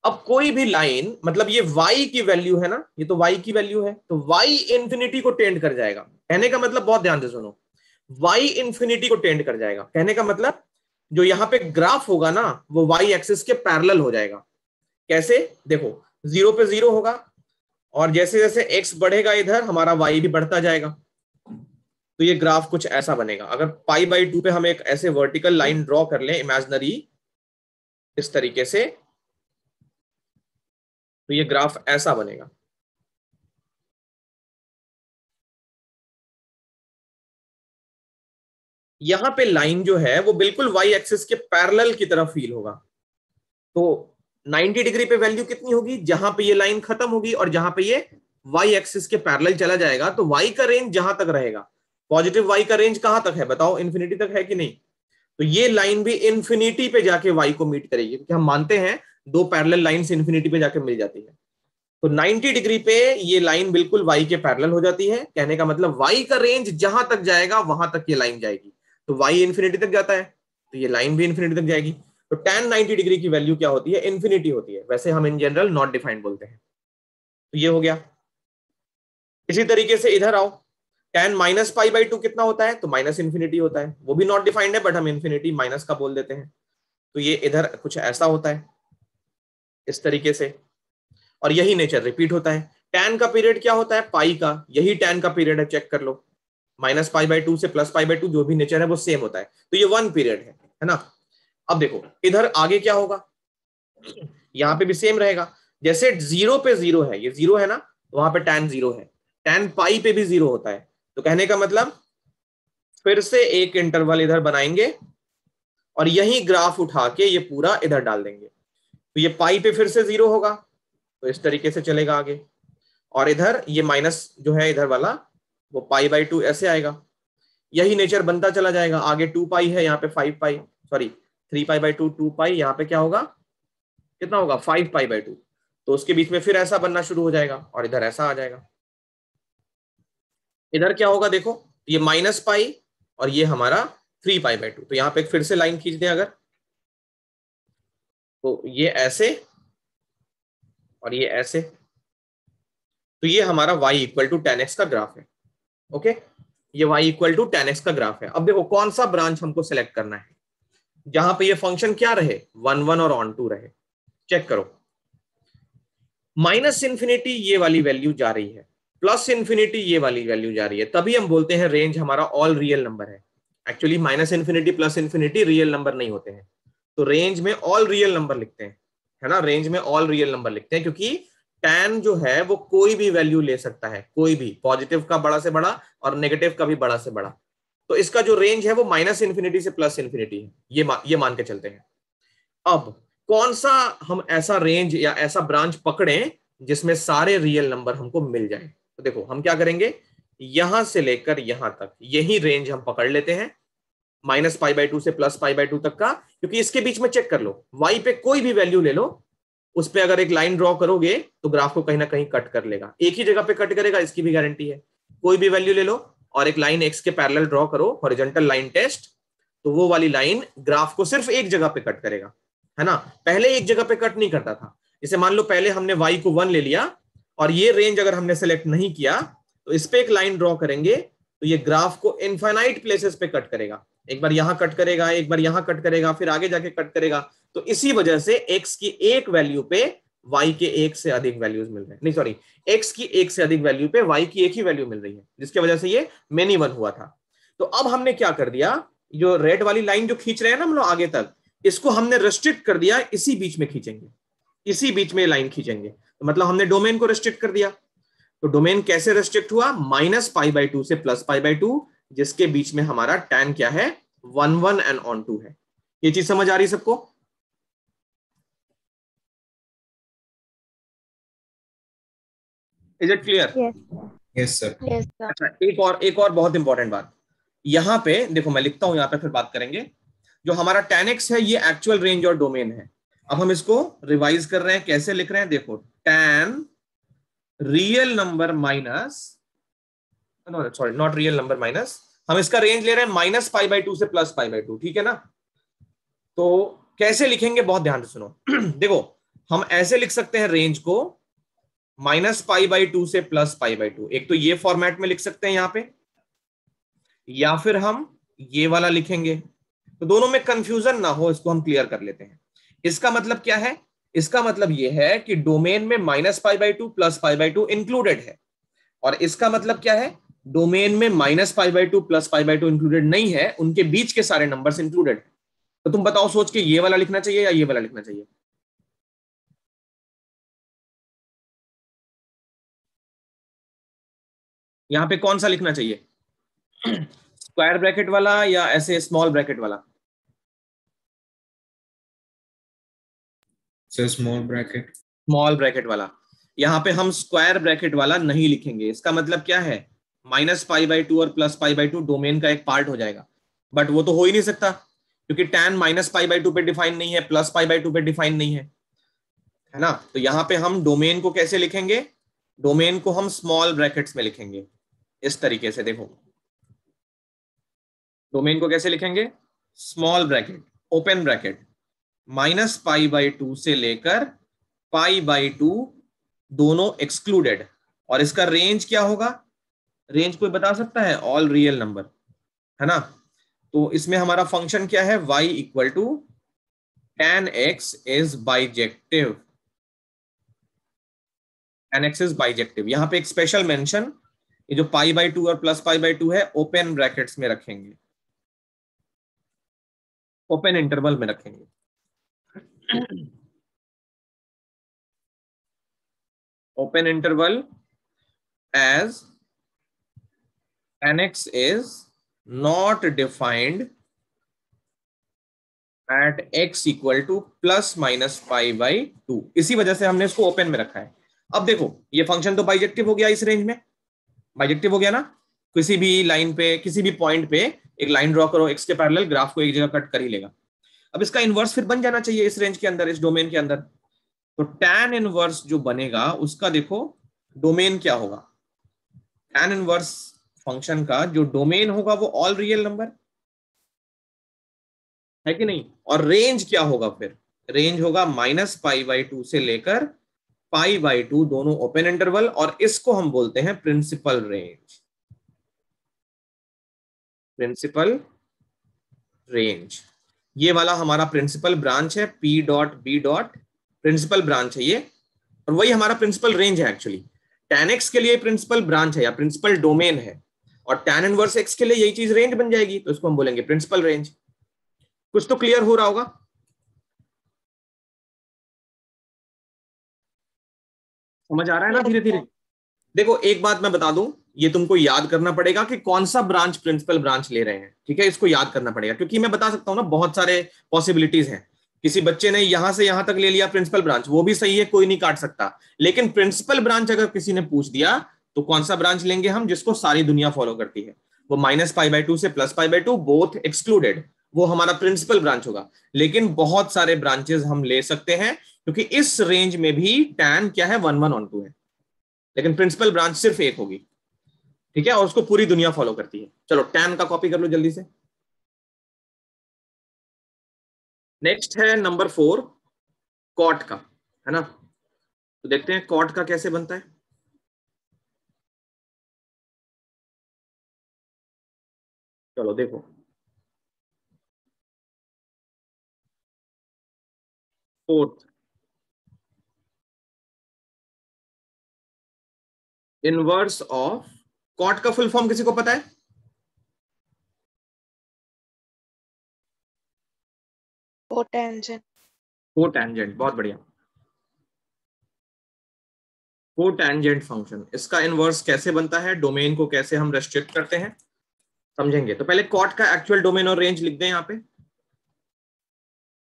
अब कोई भी लाइन मतलब ये y की वैल्यू है ना, ये तो y की वैल्यू है, तो y इंफिनिटी को टेंड कर जाएगा। कहने का मतलब बहुत ध्यान से सुनो, y इंफिनिटी को टेंड कर जाएगा, कहने का मतलब जो यहाँ पे ग्राफ होगा ना वो y एक्सिस के पैरेलल हो जाएगा। कैसे, देखो 0 पे 0 होगा, और जैसे जैसे x बढ़ेगा इधर हमारा y भी बढ़ता जाएगा। तो ये ग्राफ कुछ ऐसा बनेगा। अगर π/2 पे हम एक ऐसे वर्टिकल लाइन ड्रॉ कर लें इमेजिनरी, इस तरीके से, तो ये ग्राफ ऐसा बनेगा। यहां पे लाइन जो है वो बिल्कुल वाई एक्सिस के पैरेलल की तरफ फील होगा। तो 90 डिग्री पे वैल्यू कितनी होगी, जहां पे ये लाइन खत्म होगी और जहां पे ये वाई एक्सिस के पैरेलल चला जाएगा, तो वाई का रेंज जहां तक रहेगा, पॉजिटिव वाई का रेंज कहां तक है बताओ, इन्फिनिटी तक है कि नहीं। तो ये लाइन भी इन्फिनिटी पे जाके वाई को मीट करेगी, क्योंकि हम मानते हैं दो पैरेलल लाइंस इन्फिनिटी पे जाके मिल जाती है। तो 90 डिग्री पे ये लाइन बिल्कुल वाई के पैरेलल हो जाती है। कहने का मतलब वाई का रेंज जहां तक जाएगा वहां तक ये लाइन जाएगी। तो वाई इन्फिनिटी तक जाता है तो ये लाइन भी इन्फिनिटी तक जाएगी। तो tan 90 डिग्री की वैल्यू क्या होती है, इन्फिनिटी होती है। वैसे हम इन जनरल नॉट डिफाइंड बोलते हैं। तो ये हो गया। इसी तरीके से इधर आओ, tan minus pi by two कितना होता है, तो माइनस इन्फिनिटी होता है। वो भी नॉट डिफाइंड है बट हम इन्फिनिटी माइनस का बोल देते हैं। तो ये इधर कुछ ऐसा होता है इस तरीके से, और यही नेचर रिपीट होता है। tan का पीरियड क्या होता है, पाई का, यही tan का पीरियड है, चेक कर लो। माइनस पाई बाई टू से प्लस पाई बाई टू जो भी नेचर है वो सेम होता है। तो ये 1 पीरियड है ना। अब देखो इधर आगे क्या होगा, यहां पे भी सेम रहेगा। जैसे 0 पे 0 है, ये 0 है ना, वहां पे tan 0 है। tan पाई पे भी 0 होता है। तो कहने का मतलब फिर से एक इंटरवल इधर बनाएंगे और यही ग्राफ उठा के ये पूरा इधर डाल देंगे। तो ये पाई पे फिर से 0 होगा, तो इस तरीके से चलेगा आगे। और इधर ये माइनस जो है इधर वाला वो पाई बाई टू ऐसे आएगा। यही नेचर बनता चला जाएगा। आगे 2 पाई है, यहाँ पे 5 पाई, सॉरी 3 पाई बाई टू, 2 पाई, यहाँ पे क्या होगा, कितना होगा, 5 पाई बाई टू। तो उसके बीच में फिर ऐसा बनना शुरू हो जाएगा और इधर ऐसा आ जाएगा। इधर क्या होगा देखो, ये माइनस पाई और ये हमारा 3 पाई बाई टू। तो यहाँ पे फिर से लाइन खींच दें अगर, तो ये ऐसे और ये ऐसे। तो ये हमारा y equal to tan x का ग्राफ है। ओके, ये y equal to tan x का ग्राफ है। अब देखो कौन सा ब्रांच हमको सिलेक्ट करना है जहां पे ये फंक्शन क्या रहे, 1 1 और ऑन टू रहे। चेक करो, माइनस इन्फिनिटी ये वाली वैल्यू जा रही है, प्लस इन्फिनिटी ये वाली वैल्यू जा रही है, तभी हम बोलते हैं रेंज हमारा ऑल रियल नंबर है। Actually minus infinity plus infinity real number नहीं होते हैं, तो रेंज में ऑल रियल नंबर लिखते हैं, है ना। रेंज में ऑल रियल नंबर लिखते हैं क्योंकि tan जो है वो कोई भी वैल्यू ले सकता है, कोई भी, पॉजिटिव का बड़ा से बड़ा और नेगेटिव का भी बड़ा से बड़ा। तो इसका जो रेंज है वो माइनस इन्फिनिटी से प्लस इन्फिनिटी है, ये मान के चलते हैं। अब कौन सा हम ऐसा रेंज या ऐसा ब्रांच पकड़ें जिसमें सारे रियल नंबर हमको मिल जाए। तो देखो हम क्या करेंगे, यहां से लेकर यहां तक यही रेंज हम पकड़ लेते हैं, माइनस पाई बाई टू से प्लस पाई बाई टू तक का। क्योंकि इसके बीच में चेक कर लो, y पे कोई भी वैल्यू ले लो, उस पे अगर एक लाइन ड्रॉ करोगे तो ग्राफ को कहीं ना कहीं कट कर लेगा, एक ही जगह पे कट करेगा, इसकी भी गारंटी है। कोई भी वैल्यू ले लो और एक लाइन x के पैरेलल ड्रॉ करो, हॉरिजॉन्टल लाइन टेस्ट, तो वो वाली लाइन ग्राफ को सिर्फ एक जगह पे कट करेगा, है ना। पहले एक जगह पे कट नहीं करता था। जैसे मान लो पहले हमने y को 1 ले लिया और ये रेंज अगर हमने सेलेक्ट नहीं किया तो इस पे एक लाइन ड्रॉ करेंगे तो ये ग्राफ को इनफाइनाइट प्लेसेस पे कट करेगा। एक बार यहां कट करेगा, एक बार यहां कट करेगा, फिर आगे जाके कट करेगा। तो इसी वजह से x की एक वैल्यू पे y के एक से अधिक वैल्यूज मिल रहे हैं, नहीं सॉरी, x की एक से अधिक वैल्यू पे y की एक ही वैल्यू मिल रही है, जिसकी वजह से ये मेनी वन हुआ था। तो अब हमने क्या कर दिया, जो रेड वाली लाइन जो खींच रहे हैं ना हम लोग आगे तक, इसको हमने रेस्ट्रिक्ट कर दिया, इसी बीच में खींचेंगे, इसी बीच में लाइन खींचेंगे। तो मतलब हमने डोमेन को रेस्ट्रिक्ट कर दिया। तो डोमेन कैसे रेस्ट्रिक्ट हुआ, माइनस पाई बाई टू से प्लस पाई बाई टू, जिसके बीच में हमारा tan क्या है, 1 1 एंड ऑन टू है। ये चीज समझ आ रही सबको? Is it clear? Yes sir. Yes, sir. अच्छा, एक और बहुत इंपॉर्टेंट बात, यहां पे देखो मैं लिखता हूं, यहां पे फिर बात करेंगे। जो हमारा tan x है ये एक्चुअल रेंज और डोमेन है। अब हम इसको रिवाइज कर रहे हैं, कैसे लिख रहे हैं देखो, tan real number minus, sorry not real number minus, हम इसका रेंज ले रहे हैं माइनस पाई बाई टू से प्लस पाई बाई टू, ठीक है ना। तो कैसे लिखेंगे बहुत ध्यान से सुनो। देखो हम ऐसे लिख सकते हैं रेंज को, माइनस पाई बाई टू से प्लस पाई बाई टू, एक तो ये फॉर्मेट में लिख सकते हैं यहां पे, या फिर हम ये वाला लिखेंगे। तो दोनों में कंफ्यूजन ना हो, इसको हम क्लियर कर लेते हैं। इसका मतलब क्या है, इसका मतलब यह है कि डोमेन में minus pi by two plus pi by two included है, और इसका मतलब क्या है, डोमेन में minus pi by two plus pi by two included नहीं है, उनके बीच के सारे नंबर्स इंक्लूडेड है। तो तुम बताओ सोच के, ये वाला लिखना चाहिए या ये वाला लिखना चाहिए? यहाँ पे कौन सा लिखना चाहिए? स्क्वायर ब्रैकेट वाला या ऐसे स्मॉल ब्रैकेट वाला? Sir small bracket. Small bracket वाला। यहाँ पे हम स्क्वायर ब्रैकेट वाला नहीं लिखेंगे। इसका मतलब क्या है, -π/2 और +π/2 डोमेन का एक पार्ट हो जाएगा, बट वो तो हो ही नहीं सकता क्योंकि tan -π/2 पे डिफाइन नहीं है, +π/2 पे डिफाइन नहीं है ना। तो यहाँ पे हम डोमेन को कैसे लिखेंगे? डोमेन को हम स्मॉल ब्रैकेट्स में लिखेंगे इस तरीके से। देखो डोमेन को कैसे लिखेंगे? स्मॉल ब्रैकेट, ओपन ब्रैकेट, -π/2 से लेकर π/2 दोनों एक्सक्लूडेड। और इसका रेंज क्या होगा? रेंज कोई बता सकता है? ऑल रियल नंबर, है ना। तो इसमें हमारा फंक्शन क्या है? y = tan x is bijective. tan x is bijective. यहां पे एक स्पेशल मेंशन, ये जो π/2 और +π/2 है ओपन ब्रैकेट्स में रखेंगे, ओपन इंटरवल में रखेंगे। open interval as tan x is not defined at x = ±π/2। इसी वजह से हमने इसको ओपन में रखा है। अब देखो ये फंक्शन तो बाइजेक्टिव हो गया, इस रेंज में बाइजेक्टिव हो गया ना। किसी भी लाइन पे, किसी भी पॉइंट पे एक लाइन ड्रॉ करो x के पैरेलल, ग्राफ को एक जगह कट कर ही लेगा। अब इसका इनवर्स फिर बन जाना चाहिए इस रेंज के अंदर, इस डोमेन के अंदर। तो tan इनवर्स जो बनेगा उसका देखो डोमेन क्या होगा। tan इनवर्स फंक्शन का जो डोमेन होगा वो ऑल रियल नंबर है कि नहीं। और रेंज क्या होगा फिर? रेंज होगा -π/2 से लेकर π/2 दोनों ओपन इंटरवल, और इसको हम बोलते हैं प्रिंसिपल रेंज। प्रिंसिपल रेंज ये वाला हमारा प्रिंसिपल ब्रांच है, P.B. प्रिंसिपल ब्रांच है ये, और वही हमारा प्रिंसिपल रेंज है एक्चुअली। tan x के लिए प्रिंसिपल ब्रांच है या प्रिंसिपल डोमेन है, और tan इनवर्स x के लिए यही चीज रेंज बन जाएगी, तो इसको हम बोलेंगे प्रिंसिपल रेंज। कुछ तो क्लियर हो रहा होगा। समझ आ रहा है ना धीरे धीरे? देखो एक बात मैं बता दूं, ये तुमको याद करना पड़ेगा कि कौन सा ब्रांच प्रिंसिपल ब्रांच ले रहे हैं, ठीक है। इसको याद करना पड़ेगा क्योंकि मैं बता सकता हूं ना बहुत सारे पॉसिबिलिटीज हैं। किसी बच्चे ने यहां से यहां तक ले लिया प्रिंसिपल ब्रांच, वो भी सही है, कोई नहीं काट सकता। लेकिन प्रिंसिपल ब्रांच अगर किसी ने पूछ दिया तो कौन सा ब्रांच लेंगे हम जिसको सारी दुनिया फॉलो करती है? वो -π/2 से +π/2 बोथ एक्सक्लूडेड, वो हमारा प्रिंसिपल ब्रांच होगा। लेकिन बहुत सारे ब्रांचेस हम ले सकते हैं क्योंकि इस रेंज में भी tan क्या है 1 1 on 2 है, लेकिन प्रिंसिपल ब्रांच सिर्फ एक होगी, ठीक है, और उसको पूरी दुनिया फॉलो करती है। चलो tan का कॉपी कर लो जल्दी से। नेक्स्ट है नंबर 4 कॉट का, है ना। तो देखते हैं कॉट का कैसे बनता है। चलो देखो, फोर्थ इनवर्स ऑफ कॉट का फुल फॉर्म किसी को पता है? कोटेंजेंट। कोटेंजेंट, बहुत बढ़िया। कोटेंजेंट फंक्शन, इसका इनवर्स कैसे बनता है, डोमेन को कैसे हम रेस्ट्रिक्ट करते हैं, समझेंगे। तो पहले कॉट का एक्चुअल डोमेन और रेंज लिख दें यहाँ पे,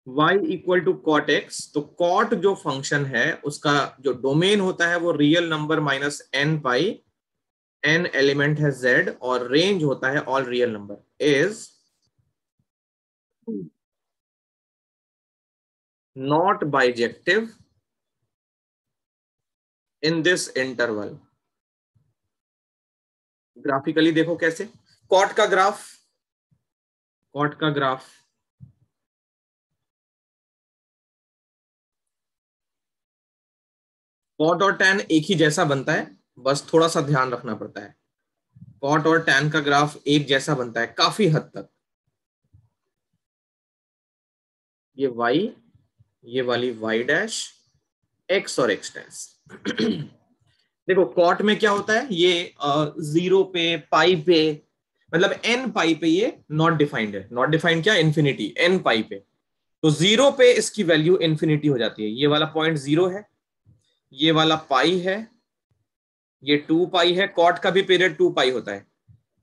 y = cot x। तो कॉट जो फंक्शन है उसका जो डोमेन होता है वो real number -n π, n element है z, और रेंज होता है all real number, is not bijective in this interval. Graphically देखो कैसे कॉट का ग्राफ, कॉट का ग्राफ कॉट और tan एक ही जैसा बनता है, बस थोड़ा सा ध्यान रखना पड़ता है। कॉट और tan का ग्राफ एक जैसा बनता है काफी हद तक। ये y, ये वाली y', x और x'। देखो कॉट में क्या होता है, ये 0 पे, पाई पे, मतलब n पाई पे ये नॉट डिफाइंड है। नॉट डिफाइंड क्या? इन्फिनिटी, n पाई पे। तो 0 पे इसकी वैल्यू इन्फिनिटी हो जाती है। ये वाला पॉइंट 0 है, ये वाला पाई है, ये 2 पाई है, कॉट का भी पीरियड 2 पाई होता है,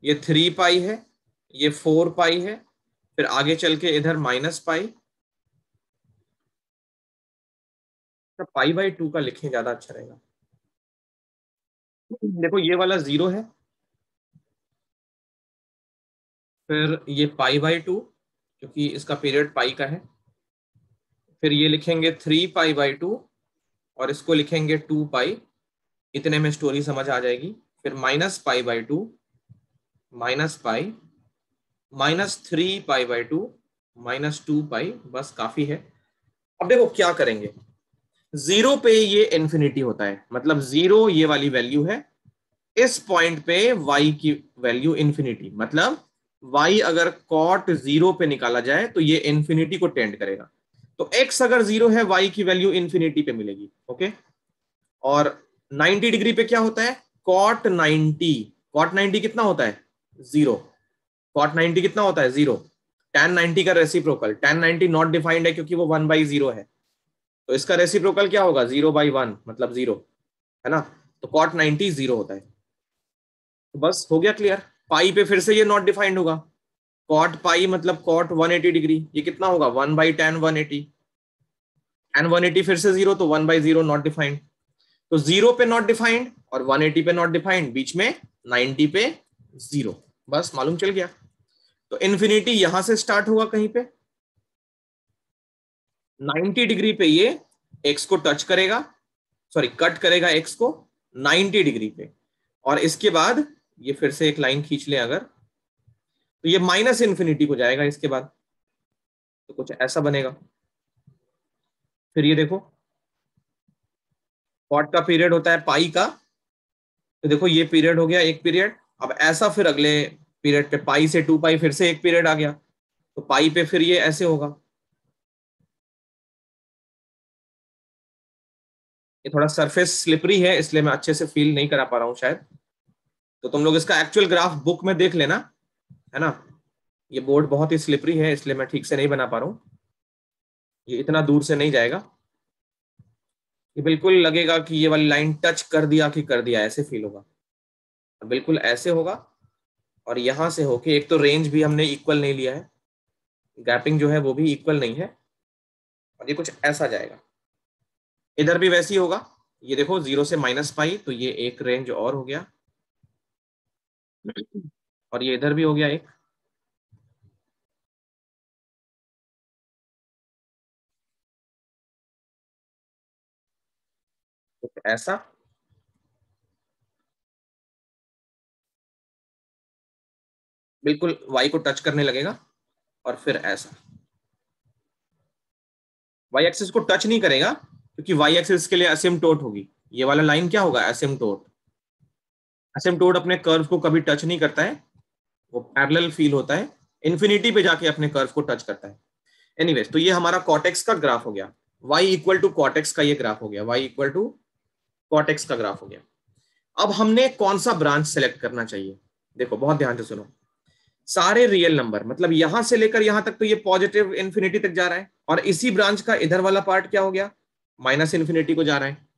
ये 3 पाई है, ये 4 पाई है, फिर आगे चल के इधर माइनस पाई। तो पाई बाई 2 का लिखें, ज्यादा अच्छा रहेगा। देखो ये वाला 0 है, फिर ये पाई बाई 2 क्योंकि इसका पीरियड पाई का है, फिर ये लिखेंगे 3 पाई बाई 2 और इसको लिखेंगे 2 पाई। इतने में स्टोरी समझ आ जाएगी। फिर minus pi by 2, minus pi, minus 3 pi by 2, minus 2 पाई, बस काफी है। अब देखो क्या करेंगे, 0 पे ये इन्फिनिटी होता है, मतलब 0 ये वाली वैल्यू है, इस पॉइंट पे y की वैल्यू इन्फिनिटी, मतलब y अगर कॉट 0 पे निकाला जाए तो ये इन्फिनिटी को टेंड करेगा। तो x अगर 0 है, y की वैल्यू इन्फिनिटी पे मिलेगी। ओके, और 90 डिग्री पे क्या होता है, कॉट 90, कॉट 90 कितना होता है, 0। कॉट 90 कितना होता है, 0। tan 90 का रेसिप्रोकल, tan 90 नॉट डिफाइंड है क्योंकि वो 1/0 है, तो इसका रेसिप्रोकल क्या होगा, 0/1 मतलब 0, है ना। तो कॉट 90 0 होता है। तो बस हो गया क्लियर। पाई पे फिर से ये नॉट डिफाइंड होगा, कॉट पाई मतलब कॉट 180 डिग्री, ये कितना होगा, 1/tan 180, tan 180 फिर से 0, तो 1/0 नॉट डिफाइंड। तो 0 पे नॉट डिफाइंड और 180 पे नॉट डिफाइंड, बीच में 90 पे 0, बस मालूम चल गया। तो इन्फिनिटी यहां से स्टार्ट होगा कहीं पे, 90 डिग्री पे ये x को टच करेगा, सॉरी कट करेगा x को 90 डिग्री पे, और इसके बाद ये फिर से एक लाइन खींच ले अगर, तो ये माइनस इन्फिनिटी को जाएगा इसके बाद, तो कुछ ऐसा बनेगा। फिर ये देखो कॉट का पीरियड होता है पाई का, तो देखो ये पीरियड हो गया एक पीरियड। अब ऐसा फिर अगले पीरियड पे पाई से 2 पाई फिर से एक पीरियड आ गया, तो पाई पे फिर ये ऐसे होगा। ये थोड़ा सरफेस स्लिपरी है इसलिए मैं अच्छे से फील नहीं करा पा रहा हूं शायद, तो तुम लोग इसका एक्चुअल ग्राफ बुक में देख लेना, है ना। ये बोर्ड बहुत ही स्लिपरी है इसलिए मैं ठीक से नहीं बना पा रहा हूं, ये इतना दूर से नहीं जाएगा, ये बिल्कुल लगेगा कि ये वाली लाइन टच कर दिया कि कर दिया, ऐसे फील होगा, बिल्कुल ऐसे होगा। और यहां से होके, एक तो रेंज भी हमने इक्वल नहीं लिया है, गैपिंग जो है वो भी इक्वल नहीं है, और ये कुछ ऐसा जाएगा। इधर भी वैसी होगा, ये देखो 0 से माइनस पाई, तो ये एक रेंज और हो गया, और ये इधर भी हो गया एक, तो ऐसा, बिल्कुल y को टच करने लगेगा, और फिर ऐसा। y एक्सिस को टच नहीं करेगा क्योंकि y एक्सिस के लिए असिम्पटोट होगी, ये वाला लाइन क्या होगा, असिम्पटोट। असिम्पटोट अपने कर्व को कभी टच नहीं करता है, वो पैरेलल फील होता है, इन्फिनिटी पे जाके अपने कर्व को टच करता है। एनीवेज, तो ये हमारा कॉटेक्स का ग्राफ हो गया, y इक्वल टू कॉटेक्स का ये ग्राफ हो गया, y इक्वल टू कॉटेक्स का ग्राफ हो गया। अब हमने कौन सा ब्रांच सेलेक्ट करना चाहिए, देखो बहुत ध्यान से सुनो। सारे रियल नंबर, मतलब यहां से लेकर यहां तक तो ये पॉजिटिव इन्फिनिटी तक जा रहा है, और इसी ब्रांच का इधर वाला पार्ट क्या हो गया, माइनस इन्फिनिटी को जा रहा है।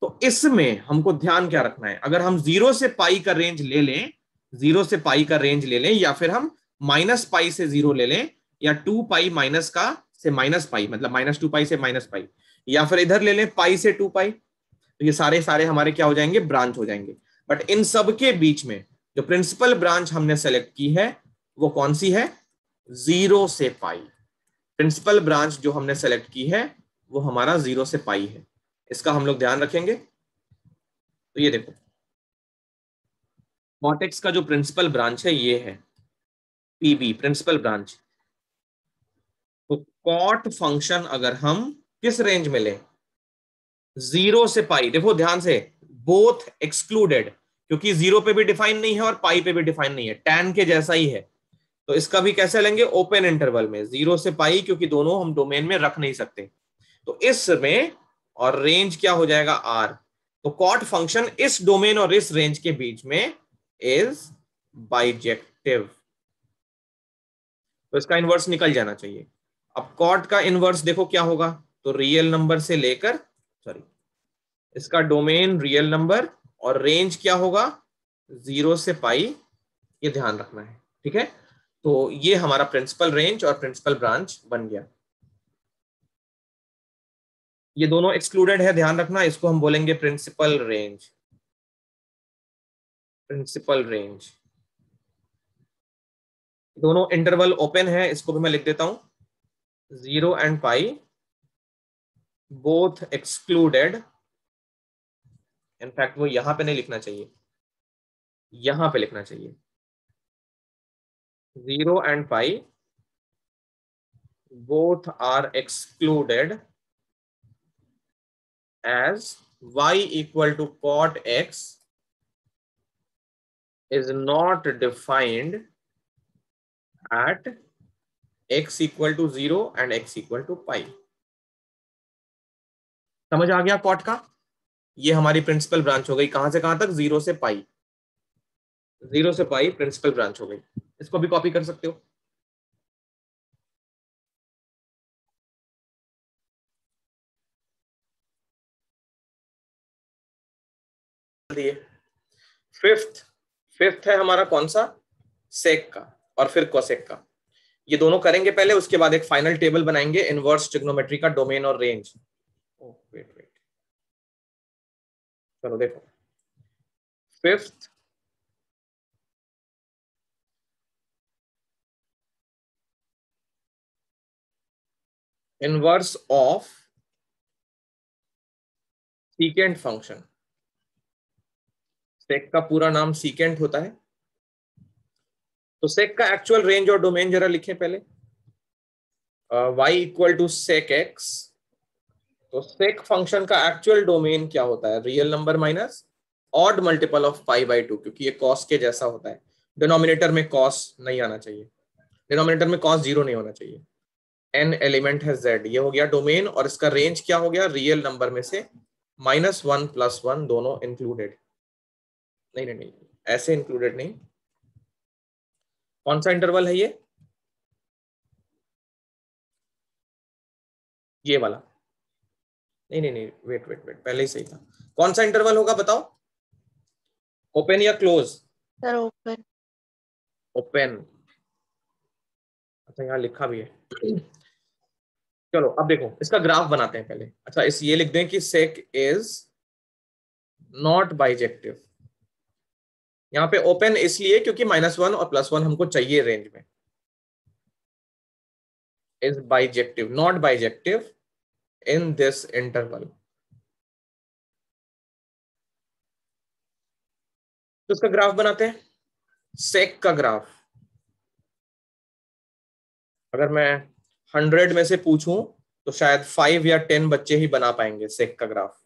तो इसमें हमको ध्यान क्या रखना है, अगर हम 0 से पाई का रेंज ले लें, 0 से पाई का रेंज ले लें, या फिर हम माइनस पाई से 0 ले लें, या 2 पाई माइनस का से माइनस पाई, मतलब -2 पाई से माइनस पाई, या फिर इधर ले लें पाई से 2 पाई, तो ये सारे सारे हमारे क्या हो जाएंगे, ब्रांच हो जाएंगे। बट इन सब के बीच में जो प्रिंसिपल ब्रांच हमने सेलेक्ट की है वो कौन सी है, 0 से पाई। प्रिंसिपल ब्रांच जो हमने सेलेक्ट की है वो हमारा 0 से पाई है, इसका हम लोग ध्यान रखेंगे। तो ये देखो कॉटेक्स का जो प्रिंसिपल ब्रांच है ये है पीबी, प्रिंसिपल ब्रांच। तो कॉट फंक्शन अगर हम किस रेंज में लें, 0 से पाई, देखो ध्यान से, बोथ एक्सक्लूडेड, क्योंकि 0 पे भी डिफाइन नहीं है और पाई पे भी डिफाइन नहीं है, टैन के जैसा ही है। तो इसका भी कैसे लेंगे, ओपन इंटरवल में 0 से पाई, क्योंकि दोनों हम डोमेन में रख नहीं सकते, तो इसमें, और रेंज क्या हो जाएगा r। तो कॉट फंक्शन इस डोमेन और इस रेंज के बीच में इज बाइजेक्टिव, तो इसका इनवर्स निकल जाना चाहिए। अब कॉट का इनवर्स देखो क्या होगा, तो रियल नंबर से लेकर, सॉरी, इसका डोमेन रियल नंबर और रेंज क्या होगा, 0 से पाई, ये ध्यान रखना है, ठीक है। तो ये हमारा प्रिंसिपल रेंज और प्रिंसिपल ब्रांच बन गया। ये दोनों एक्सक्लूडेड है, ध्यान रखना, इसको हम बोलेंगे प्रिंसिपल रेंज। प्रिंसिपल रेंज, दोनों इंटरवल ओपन है, इसको भी मैं लिख देता हूं 0 and pi, both excluded. In fact वो यहां पे नहीं लिखना चाहिए, यहां पे लिखना चाहिए 0 and pi both are excluded as y equal to cot x is not defined at x equal to 0 and x equal to pi। समझ आ गया कॉट का? ये हमारी प्रिंसिपल ब्रांच हो गई, कहां से कहां तक, 0 से पाई, 0 से पाई प्रिंसिपल ब्रांच हो गई। इसको भी कॉपी कर सकते हो। फिफ्थ है हमारा कौन सा, सेक का और फिर कोसेक का। ये दोनों करेंगे पहले, उसके बाद एक फाइनल टेबल बनाएंगे इनवर्स ट्रिग्नोमेट्री का डोमेन और रेंज। वेट, चलो देखो, fifth inverse of secant function. Sec का पूरा नाम सीकेंट होता है। तो सेक का एक्चुअल रेंज और डोमेन जरा लिखें पहले, y equal to sec x. तो सेक फंक्शन का एक्चुअल डोमेन क्या होता है, real number minus odd multiple of pi by 2, क्योंकि ये कॉस के जैसा होता है। डिनोमिनेटर में कॉस नहीं आना चाहिए, डिनोमिनेटर में कॉस 0 नहीं होना चाहिए। n एलिमेंट है z, ये हो गया डोमेन, और इसका रेंज क्या हो गया, रियल नंबर में से -1 + 1 दोनों इंक्लूडेड। नहीं, ऐसे इंक्लूडेड नहीं। कौन सा इंटरवल है ये वाला? नहीं, वेट, पहले ही सही था। कौन सा इंटरवल होगा बताओ, ओपन या क्लोज? Sir open. ओपन। अच्छा, यहाँ लिखा भी है। चलो अब देखो, इसका ग्राफ बनाते हैं पहले। अच्छा, इस ये लिख दें कि सेक इज नॉट बाइजेक्टिव। यहाँ पे ओपन इसलिए क्योंकि -1 और +1 हमको चाहिए रेंज में। Is bijective, not bijective in this interval. तो इसका ग्राफ बनाते हैं, सेक का ग्राफ। अगर मैं 100 में से पूछूं तो शायद 5 या 10 बच्चे ही बना पाएंगे सेक का ग्राफ,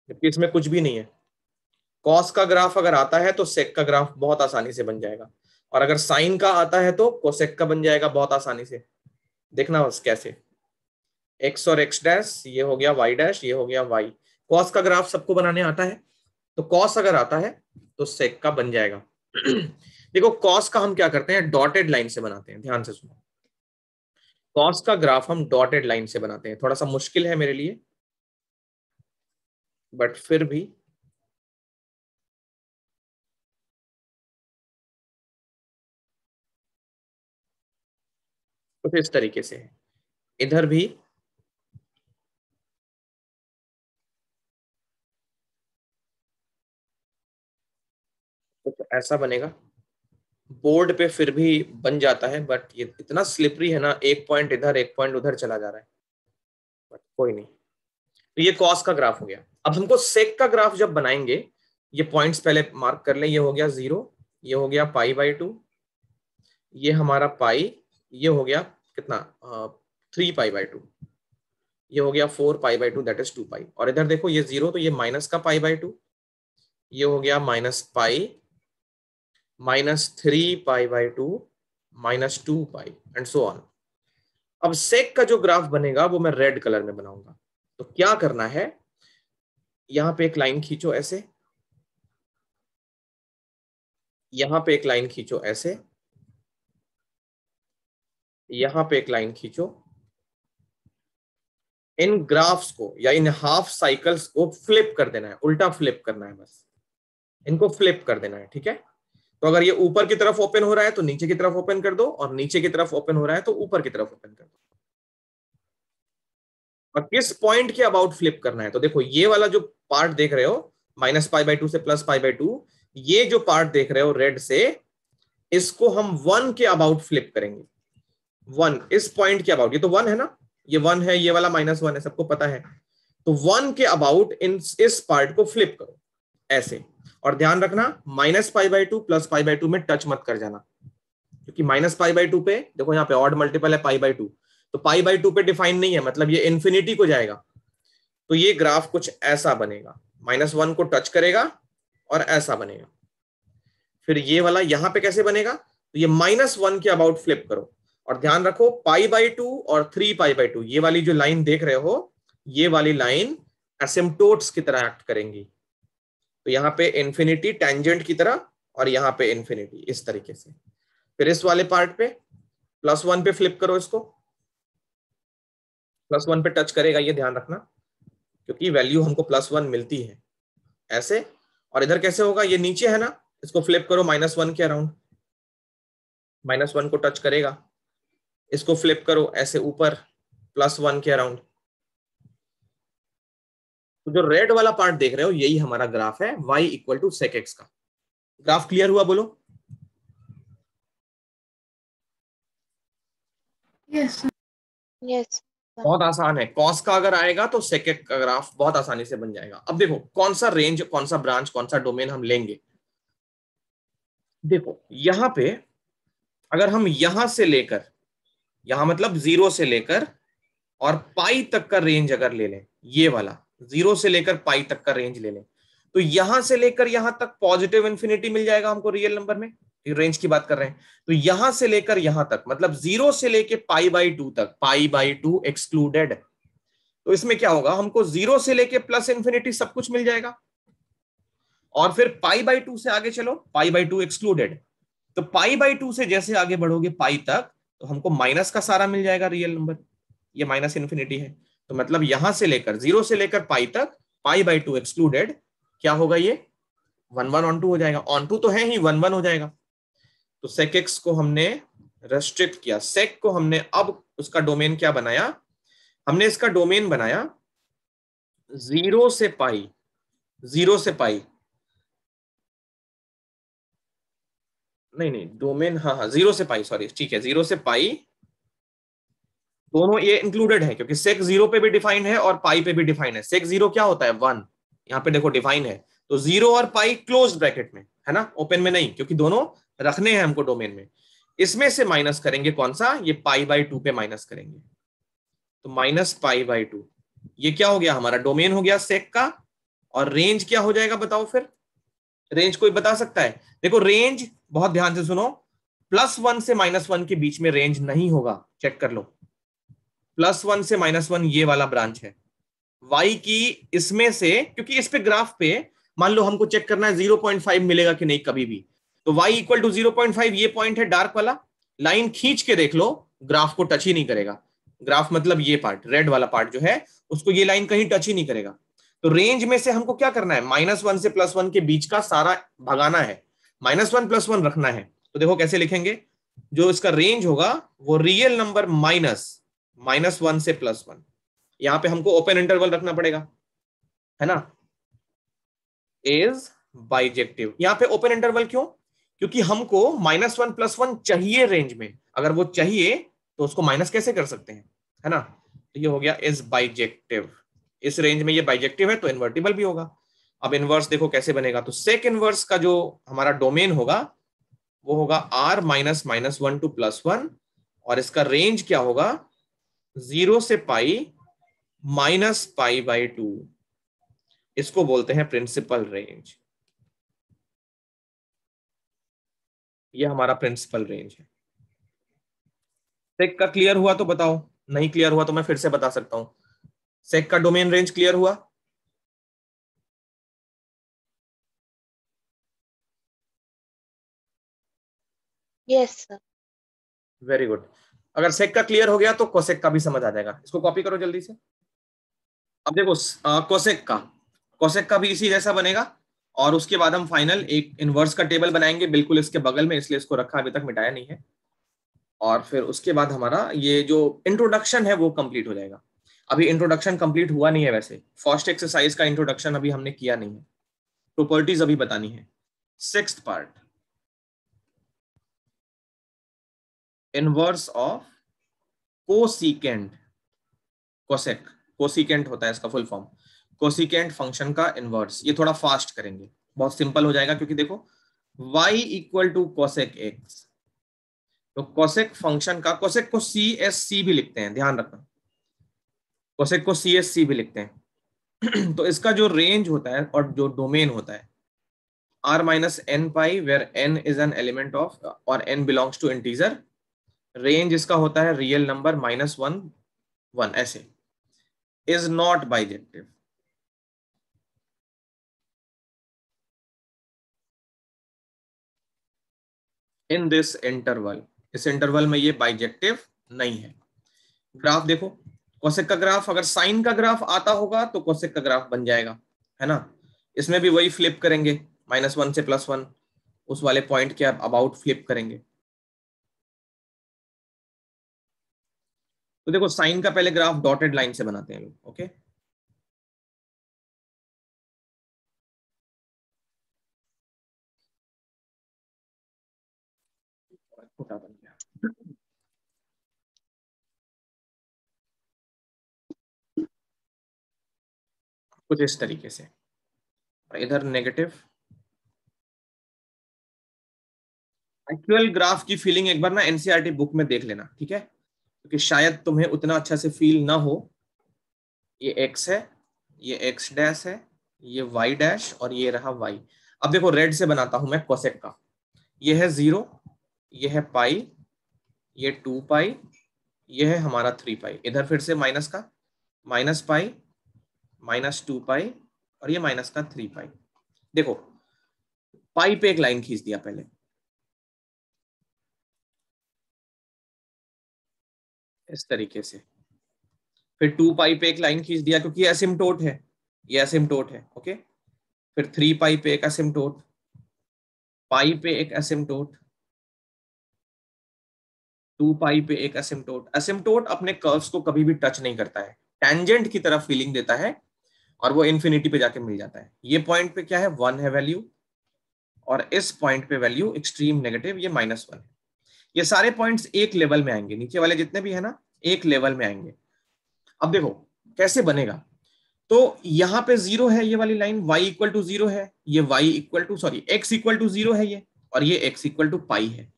जबकि इसमें कुछ भी नहीं है। कॉस का ग्राफ अगर आता है तो सेक का ग्राफ बहुत आसानी से बन जाएगा, और अगर साइन का आता है तो कोसेक का बन जाएगा बहुत आसानी से। देखना बस कैसे, x और x डैश, ये हो गया y डैश, ये हो गया y। कॉस का ग्राफ सबको बनाने आता है, तो कॉस अगर आता है तो सेक का बन जाएगा। देखो, कॉस का हम क्या करते हैं, डॉटेड लाइन से बनाते हैं। ध्यान से सुनो, कॉस का ग्राफ हम डॉटेड लाइन से बनाते हैं। थोड़ा सा मुश्किल है मेरे लिए, बट फिर भी कुछ इस तरीके से है। इधर भी कुछ ऐसा बनेगा, बोर्ड पे फिर भी बन जाता है, बट ये इतना स्लिपरी है ना, एक पॉइंट इधर एक पॉइंट उधर चला जा रहा है, बट कोई नहीं। तो ये कॉस का ग्राफ हो गया। अब हमको सेक का ग्राफ जब बनाएंगे, ये पॉइंट्स पहले मार्क कर लें। ये हो गया 0, ये हो गया π/2, ये हमारा पाई, ये हो गया कितना, 3π/2, ये हो गया 4π/2, दैट इज 2π। और इधर देखो, ये 0 तो ये माइनस का π/2, ये हो गया -π, -3π/2, -2π एंड सो ऑन। अब सेक का जो ग्राफ बनेगा वो मैं रेड कलर में बनाऊंगा। तो क्या करना है, यहां पे एक लाइन खींचो ऐसे, यहां पे एक लाइन खींचो ऐसे, यहां पे एक लाइन खींचो, इन ग्राफ्स को या इन हाफ साइकिल्स को फ्लिप कर देना है, उल्टा फ्लिप करना है, बस इनको फ्लिप कर देना है, ठीक है। तो अगर ये ऊपर की तरफ ओपन हो रहा है तो नीचे की तरफ ओपन कर दो, और नीचे की तरफ ओपन हो रहा है तो ऊपर की तरफ ओपन कर दो। और किस पॉइंट के अबाउट फ्लिप करना है, तो देखो ये वाला जो पार्ट देख रहे हो -π/2 से +π/2, ये जो पार्ट देख रहे हो रेड से, इसको हम 1 के अबाउट फ्लिप करेंगे। 1 इस पॉइंट के अबाउट, ये तो 1 है ना, ये 1 है, ये वाला -1 है, सबको पता है। तो 1 के अबाउट इस पार्ट को फ्लिप करो ऐसे, और ध्यान रखना -π/2 +π/2 में टच मत कर जाना, क्योंकि -π/2 पे देखो यहाँ पे ऑड मल्टीपल है π/2, तो π/2 पे डिफाइन नहीं है, मतलब ये इंफिनिटी को जाएगा। तो ये ग्राफ कुछ ऐसा बनेगा, -1 को टच करेगा और ऐसा बनेगा। फिर ये वाला यहाँ पे कैसे बनेगा, तो ये -1 के अबाउट फ्लिप करो, और ध्यान रखो π/2 और 3π/2 ये वाली जो लाइन देख रहे हो, ये वाली लाइन एसिम्पटोट्स की तरह एक्ट करेंगी। तो यहाँ पे इंफिनिटी टेंजेंट की तरह, और यहाँ पे इंफिनिटी, इस तरीके से। फिर इस वाले पार्ट पे +1 पे फ्लिप करो, इसको +1 पे टच करेगा, ये ध्यान रखना, क्योंकि वैल्यू हमको +1 मिलती है ऐसे। और इधर कैसे होगा, ये नीचे है ना, इसको फ्लिप करो -1 के अराउंड, -1 को टच करेगा, इसको फ्लिप करो ऐसे ऊपर +1 के अराउंड। तो जो रेड वाला पार्ट देख रहे हो, यही हमारा ग्राफ है y = sec x का। ग्राफ क्लियर हुआ, बोलो। Yes. Yes. बहुत आसान है, कॉस का अगर आएगा तो sec x का ग्राफ बहुत आसानी से बन जाएगा। अब देखो कौन सा रेंज, कौन सा ब्रांच, कौन सा डोमेन हम लेंगे। देखो यहां पे अगर हम यहां से लेकर, यहां मतलब 0 से लेकर और पाई तक का रेंज अगर ले लें, ये वाला 0 से लेकर पाई तक का रेंज ले लें, तो यहां से लेकर यहां तक पॉजिटिव इंफिनिटी मिल जाएगा हमको रियल नंबर में, रेंज की बात कर रहे हैं। तो यहां से लेकर यहां तक मतलब 0 से लेकर π/2 तक, π/2 एक्सक्लूडेड, तो इसमें क्या होगा, हमको 0 से लेकर प्लस इंफिनिटी सब कुछ मिल जाएगा। और फिर π/2 से आगे चलो, π/2 एक्सक्लूडेड, तो π/2 से जैसे आगे बढ़ोगे पाई तक, तो हमको माइनस का सारा मिल जाएगा रियल नंबर, ये माइनस इन्फिनिटी है। तो मतलब यहां से लेकर 0 से लेकर पाई तक π/2 एक्सक्लूडेड, क्या होगा, ये 1 ऑन 2 हो जाएगा, ऑन 2 तो है ही, 1 हो जाएगा। तो sec x को हमने रेस्ट्रिक्ट किया, sec को हमने अब उसका डोमेन क्या बनाया, हमने इसका डोमेन बनाया 0 से पाई, 0 से पाई, नहीं डोमेन, हाँ 0 से पाई, सॉरी ठीक है, 0 से पाई, दोनों ये इंक्लूडेड है, क्योंकि sec 0 पे भी डिफाइन है और पाई पे भी डिफाइन है। sec 0 क्या होता है, 1, यहाँ पे देखो डिफाइन है, तो 0 और पाई क्लोज ब्रैकेट में है ना, ओपन में नहीं, क्योंकि दोनों रखने हैं हमको डोमेन में। इसमें से माइनस करेंगे कौन सा, ये π/2 पे माइनस करेंगे, तो -π/2, ये क्या हो गया, हमारा डोमेन हो गया sec का। और रेंज क्या हो जाएगा बताओ फिर, रेंज कोई बता सकता है। देखो रेंज, बहुत ध्यान से सुनो, +1 से -1 के बीच में रेंज नहीं होगा, चेक कर लो। +1 से -1 ये वाला ब्रांच है, y की इसमें से, क्योंकि इस पे ग्राफ पे मान लो हमको चेक करना है 0.5 मिलेगा कि नहीं कभी भी, तो y = 0.5, ये पॉइंट है डार्क वाला, लाइन खींच के देख लो, ग्राफ को टच ही नहीं करेगा। ग्राफ मतलब ये पार्ट, रेड वाला पार्ट जो है, उसको ये लाइन कहीं टच ही नहीं करेगा। तो रेंज में से हमको क्या करना है, -1 से +1 के बीच का सारा भगाना है, -1 +1 रखना है। तो देखो कैसे लिखेंगे, जो इसका रेंज होगा वो रियल नंबर -1 से +1, यहां पे हमको ओपन इंटरवल रखना पड़ेगा, है ना, इज बाइजेक्टिव। यहां पे ओपन इंटरवल क्यों, क्योंकि हमको -1 +1 चाहिए रेंज में, अगर वो चाहिए तो उसको माइनस कैसे कर सकते हैं, है ना। तो ये हो गया इज बाइजेक्टिव, इस रेंज में ये बाइजेक्टिव है तो इन्वर्टिबल भी होगा। अब इनवर्स देखो कैसे बनेगा, तो सेक इनवर्स का जो हमारा डोमेन होगा वो होगा r -1 to +1, और इसका रेंज क्या होगा, 0 से पाई -π/2, इसको बोलते हैं प्रिंसिपल रेंज। ये हमारा प्रिंसिपल रेंज है। सेक का क्लियर हुआ तो बताओ, नहीं क्लियर हुआ तो मैं फिर से बता सकता हूं। सेक का डोमेन रेंज क्लियर हुआ, Yes, sir. Very good. अगर सेक का क्लियर हो गया तो कोसेक का भी समझ आ जाएगा। इसको कॉपी करो जल्दी से। अब देखो कोसेक का भी इसी जैसा बनेगा, और उसके बाद हम फाइनल एक इनवर्स का टेबल बनाएंगे बिल्कुल इसके बगल में, इसलिए इसको रखा, अभी तक मिटाया नहीं है। और फिर उसके बाद हमारा ये जो इंट्रोडक्शन है वो कंप्लीट हो जाएगा। अभी इंट्रोडक्शन कंप्लीट हुआ नहीं है, वैसे फर्स्ट एक्सरसाइज का इंट्रोडक्शन अभी हमने किया नहीं है, प्रॉपर्टीज अभी बतानी है। 6th part, inverse of cosecant, cosecant होता है इसका फुल फॉर्म, कोसिकेंट फंक्शन का इनवर्स। ये थोड़ा फास्ट करेंगे, बहुत सिंपल हो जाएगा, क्योंकि देखो y equal to cosec x, तो कोसेक फंक्शन का, कोसेक को CSC भी लिखते हैं, ध्यान रखना, कोसेक को CSC भी लिखते हैं। तो इसका जो रेंज होता है और जो डोमेन होता है r minus n pi, where n is an element of और n belongs to integer, range इसका होता है रियल नंबर -1 1, ऐसे, is not bijective. In this interval, इस इंटरवल में ये बाइजेक्टिव नहीं है। ग्राफ देखो, कोसेक का ग्राफ, अगर साइन का ग्राफ आता होगा तो कोसेक का ग्राफ बन जाएगा, है ना। इसमें भी वही फ्लिप करेंगे, -1 से +1, उस वाले पॉइंट के अबाउट फ्लिप करेंगे। तो देखो साइन का पहले ग्राफ डॉटेड लाइन से बनाते हैं लोग, ओके। छोटा बन गया, कुछ इस तरीके से, इधर नेगेटिव। एक्चुअल ग्राफ की फीलिंग एक बार ना एनसीईआरटी बुक में देख लेना, ठीक है, क्योंकि शायद तुम्हें उतना अच्छा से फील ना हो। ये x है, ये x डैश है, ये y डैश, और ये रहा y। अब देखो रेड से बनाता हूं मैं कोसेक का, ये है 0, ये है पाई, ये 2 पाई, ये है हमारा 3 पाई, इधर फिर से माइनस का, माइनस पाई, -2 पाई, और ये माइनस का 3 पाई। देखो पाई पे एक लाइन खींच दिया पहले, इस तरीके से, फिर 2 पाई पे एक लाइन खींच दिया, क्योंकि ये एसिम्टोट है, ये एसिम्टोट है, ओके। फिर 3 पाई पे एक एसिम्टोट, पाई पे एक एसिम्टोट, 2 पाई पे एक एसिम्टोट। एसिम्टोट अपने कर्व्स को कभी भी टच नहीं करता है, टेंजेंट की तरफ फीलिंग देता है, और वो इन्फिनिटी पे जाके मिल जाता है। ये पॉइंट पे क्या है, 1 है वैल्यू, और इस पॉइंट पे वैल्यू एक्सट्रीम नेगेटिव, ये -1 है। ये सारे पॉइंट्स एक लेवल में आएंगे, नीचे वाले जितने भी है ना एक लेवल में आएंगे। अब देखो कैसे बनेगा, तो यहाँ पे 0 है, ये वाली लाइन y इक्वल टू 0 है, ये y equal to x equal to 0 है ये, और ये x इक्वल टू पाई है।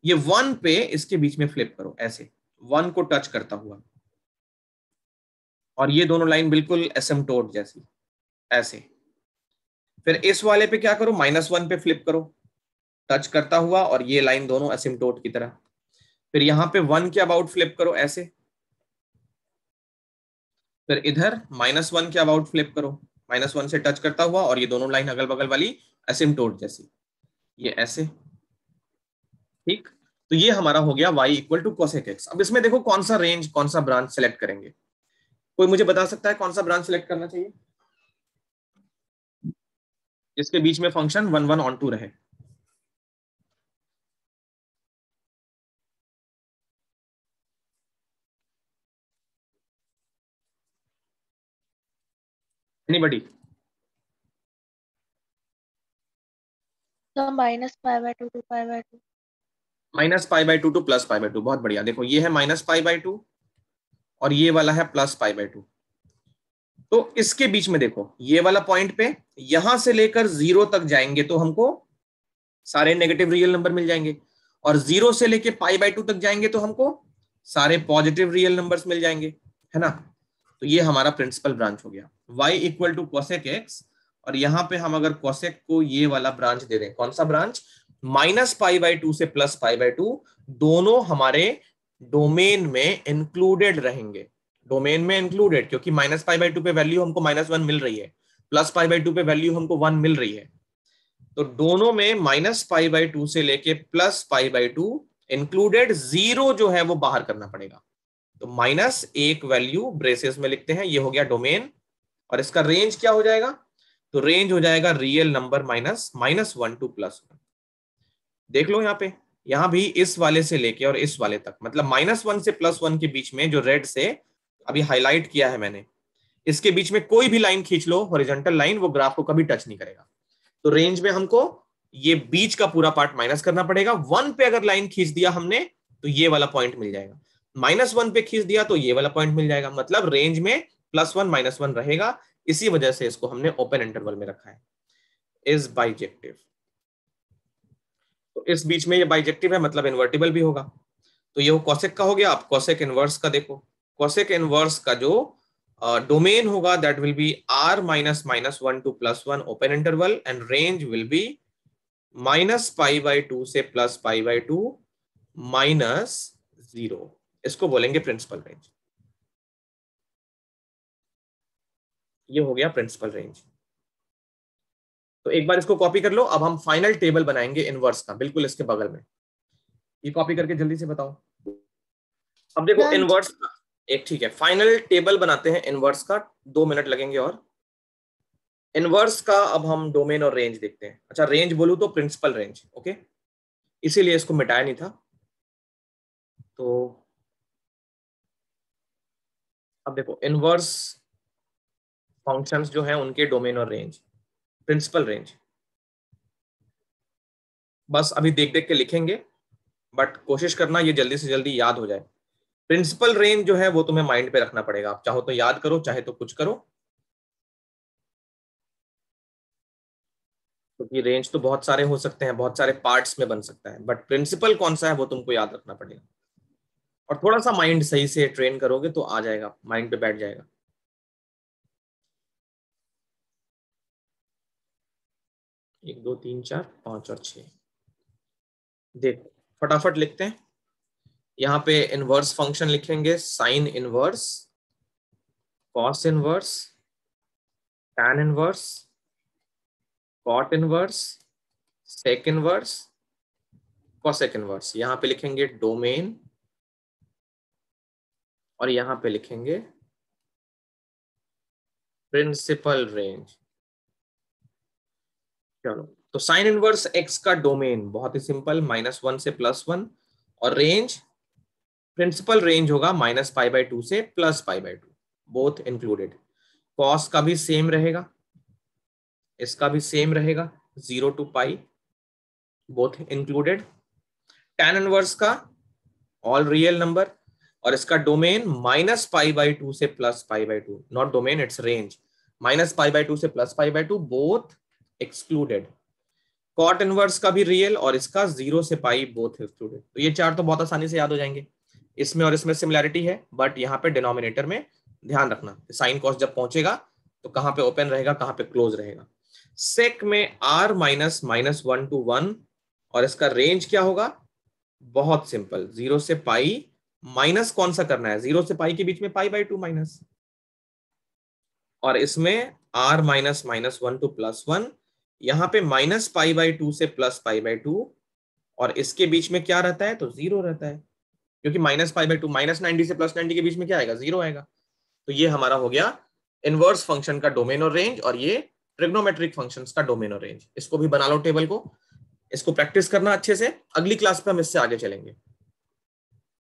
ये 1 पे इसके बीच में फ्लिप करो, ऐसे 1 को टच करता हुआ, और ये दोनों लाइन बिल्कुल एसिम्टोट जैसी, ऐसे। फिर इस वाले पे क्या करो, -1 पे फ्लिप करो, टच करता हुआ, और ये लाइन दोनों एसिम्टोट की तरह। फिर यहाँ पे 1 के अबाउट फ्लिप करो, ऐसे। फिर इधर -1 के अबाउट फ्लिप करो, -1 से टच करता हुआ, और ये दोनों लाइन अगल बगल वाली एसिम्टोट जैसी, ये ऐसे, ठीक। तो ये हमारा हो गया y equal to cosec x. अब इसमें देखो कौन सा रेंज, कौन सा ब्रांच सेलेक्ट करेंगे, कोई मुझे बता सकता है कौन सा ब्रांच सेलेक्ट करना चाहिए जिसके बीच में फंक्शन 1 1 ऑन टू रहे। एनीबडी? So -π/2 to π/2. -π/2 टू +π/2, बहुत बढ़िया। देखो ये है -π/2 और ये वाला है +π/2। तो इसके बीच में देखो ये वाला पॉइंट पे यहां से लेकर 0 तक जाएंगे तो हमको सारे नेगेटिव रियल नंबर मिल जाएंगे, और 0 से लेके π/2 तक जाएंगे तो हमको सारे पॉजिटिव रियल नंबर्स मिल जाएंगे, है ना। तो ये हमारा प्रिंसिपल ब्रांच हो गया y equal to cosec x. और यहाँ पे हम अगर कोसेक को ये वाला ब्रांच दे दें, कौन सा ब्रांच, -π/2 से +π/2, दोनों हमारे डोमेन में इंक्लूडेड रहेंगे, डोमेन में इंक्लूडेड, क्योंकि -π/2 पे वैल्यू हमको -1 मिल रही है, +π/2 पे वैल्यू हमको 1 मिल रही है। तो दोनों में -π/2 से लेके +π/2 इंक्लूडेड, जीरो जो है वो बाहर करना पड़ेगा। तो माइनस एक वैल्यू ब्रेसेस में लिखते हैं, ये हो गया डोमेन, और इसका रेंज क्या हो जाएगा, तो रेंज हो जाएगा रियल नंबर -1 टू +1। देख लो यहाँ पे, यहाँ भी इस वाले से लेके और इस वाले तक, मतलब -1 से +1 के बीच में जो रेड से अभी हाईलाइट किया है मैंने, इसके बीच में कोई भी लाइन खींच लो, हॉरिजॉन्टल लाइन, वो ग्राफ को कभी टच नहीं करेगा। तो रेंज में हमको ये बीच का पूरा पार्ट माइनस करना पड़ेगा। 1 पे अगर लाइन खींच दिया हमने तो ये वाला पॉइंट मिल जाएगा, -1 पे खींच दिया तो ये वाला पॉइंट मिल जाएगा, मतलब रेंज में +1 -1 रहेगा। इसी वजह से इसको हमने ओपन इंटरवल में रखा है, इज बाइजेक्टिव। तो इस बीच में ये बाइजेक्टिव है, मतलब इन्वर्टिबल भी होगा। तो ये कोसेक का हो गया। आप कोसेक इनवर्स का देखो, कोसेक इनवर्स का जो डोमेन होगा that will be r -1 to +1 open interval, and range will be -π/2 से +π/2 -0। इसको बोलेंगे प्रिंसिपल रेंज। ये हो गया प्रिंसिपल रेंज। तो एक बार इसको कॉपी कर लो। अब हम फाइनल टेबल बनाएंगे इनवर्स का, बिल्कुल इसके बगल में। ये कॉपी करके जल्दी से बताओ। अब देखो इनवर्स का एक, ठीक है, फाइनल टेबल बनाते हैं इनवर्स का, 2 मिनट लगेंगे। और इनवर्स का अब हम डोमेन और रेंज देखते हैं। अच्छा, रेंज बोलूं तो प्रिंसिपल रेंज, ओके, इसीलिए इसको मिटाया नहीं था। तो अब देखो इनवर्स फंक्शंस जो हैं उनके डोमेन और रेंज, प्रिंसिपल रेंज, बस अभी देख देख के लिखेंगे, बट कोशिश करना ये जल्दी से जल्दी याद हो जाए। प्रिंसिपल रेंज जो है वो तुम्हें माइंड पे रखना पड़ेगा। आप चाहो तो याद करो, चाहे तो कुछ करो, क्योंकि रेंज तो बहुत सारे हो सकते हैं, बहुत सारे पार्ट्स में बन सकता है, बट प्रिंसिपल कौन सा है वो तुमको याद रखना पड़ेगा। और थोड़ा सा माइंड सही से ट्रेन करोगे तो आ जाएगा, माइंड पे बैठ जाएगा। एक, दो, तीन, चार, 5 और 6। देखो फटाफट लिखते हैं। यहाँ पे इनवर्स फंक्शन लिखेंगे, sine inverse, cos inverse, tan inverse, cot inverse, sec inverse, cosec inverse. यहाँ पे लिखेंगे डोमेन, और यहाँ पे लिखेंगे प्रिंसिपल रेंज। चलो, तो साइन इनवर्स एक्स का डोमेन बहुत ही सिंपल, -1 से +1, और रेंज, प्रिंसिपल रेंज होगा -π/2 से +π/2, बोथ इंक्लूडेड। कॉस का भी सेम रहेगा, इसका भी सेम रहेगा, 0 to π, both included. Tan inverse का ऑल रियल नंबर, और इसका डोमेन -π/2 से +π/2, नॉट डोमेन, इट्स रेंज, -π/2 से +π/2, बोथ एक्सक्लूडेड। कॉट इनवर्स का भी रियल, और इसका 0 से π, बोथ एक्सक्लूडेड। तो ये चार तो बहुत आसानी से याद हो जाएंगे। इसमें और इसमें सिमिलैरिटी है, बट यहाँ पे डिनोमिनेटर में ध्यान रखना, साइन कॉस जब पहुंचेगा तो कहाँ पे ओपन रहेगा, कहाँ पे क्लोज रहेगा। सेक में r -1 to 1, और इसका रेंज क्या होगा, बहुत सिंपल, 0 से π, माइनस कौन सा करना है, 0 से π के बीच में π/2 माइनस, और इसमें r -1 to +1, यहाँ पे -π/2 से +π/2, और इसके बीच में क्या रहता है, तो 0 रहता है, क्योंकि -π/2, -90 से +90 के बीच में क्या आएगा, 0 आएगा। तो ये हमारा हो गया इनवर्स फंक्शन का डोमेन और रेंज, और ये ट्रिग्नोमेट्रिक फंक्शंस का डोमेन और रेंज। इसको भी बना लो टेबल को, इसको प्रैक्टिस करना अच्छे से, अगली क्लास पे हम इससे आगे चलेंगे।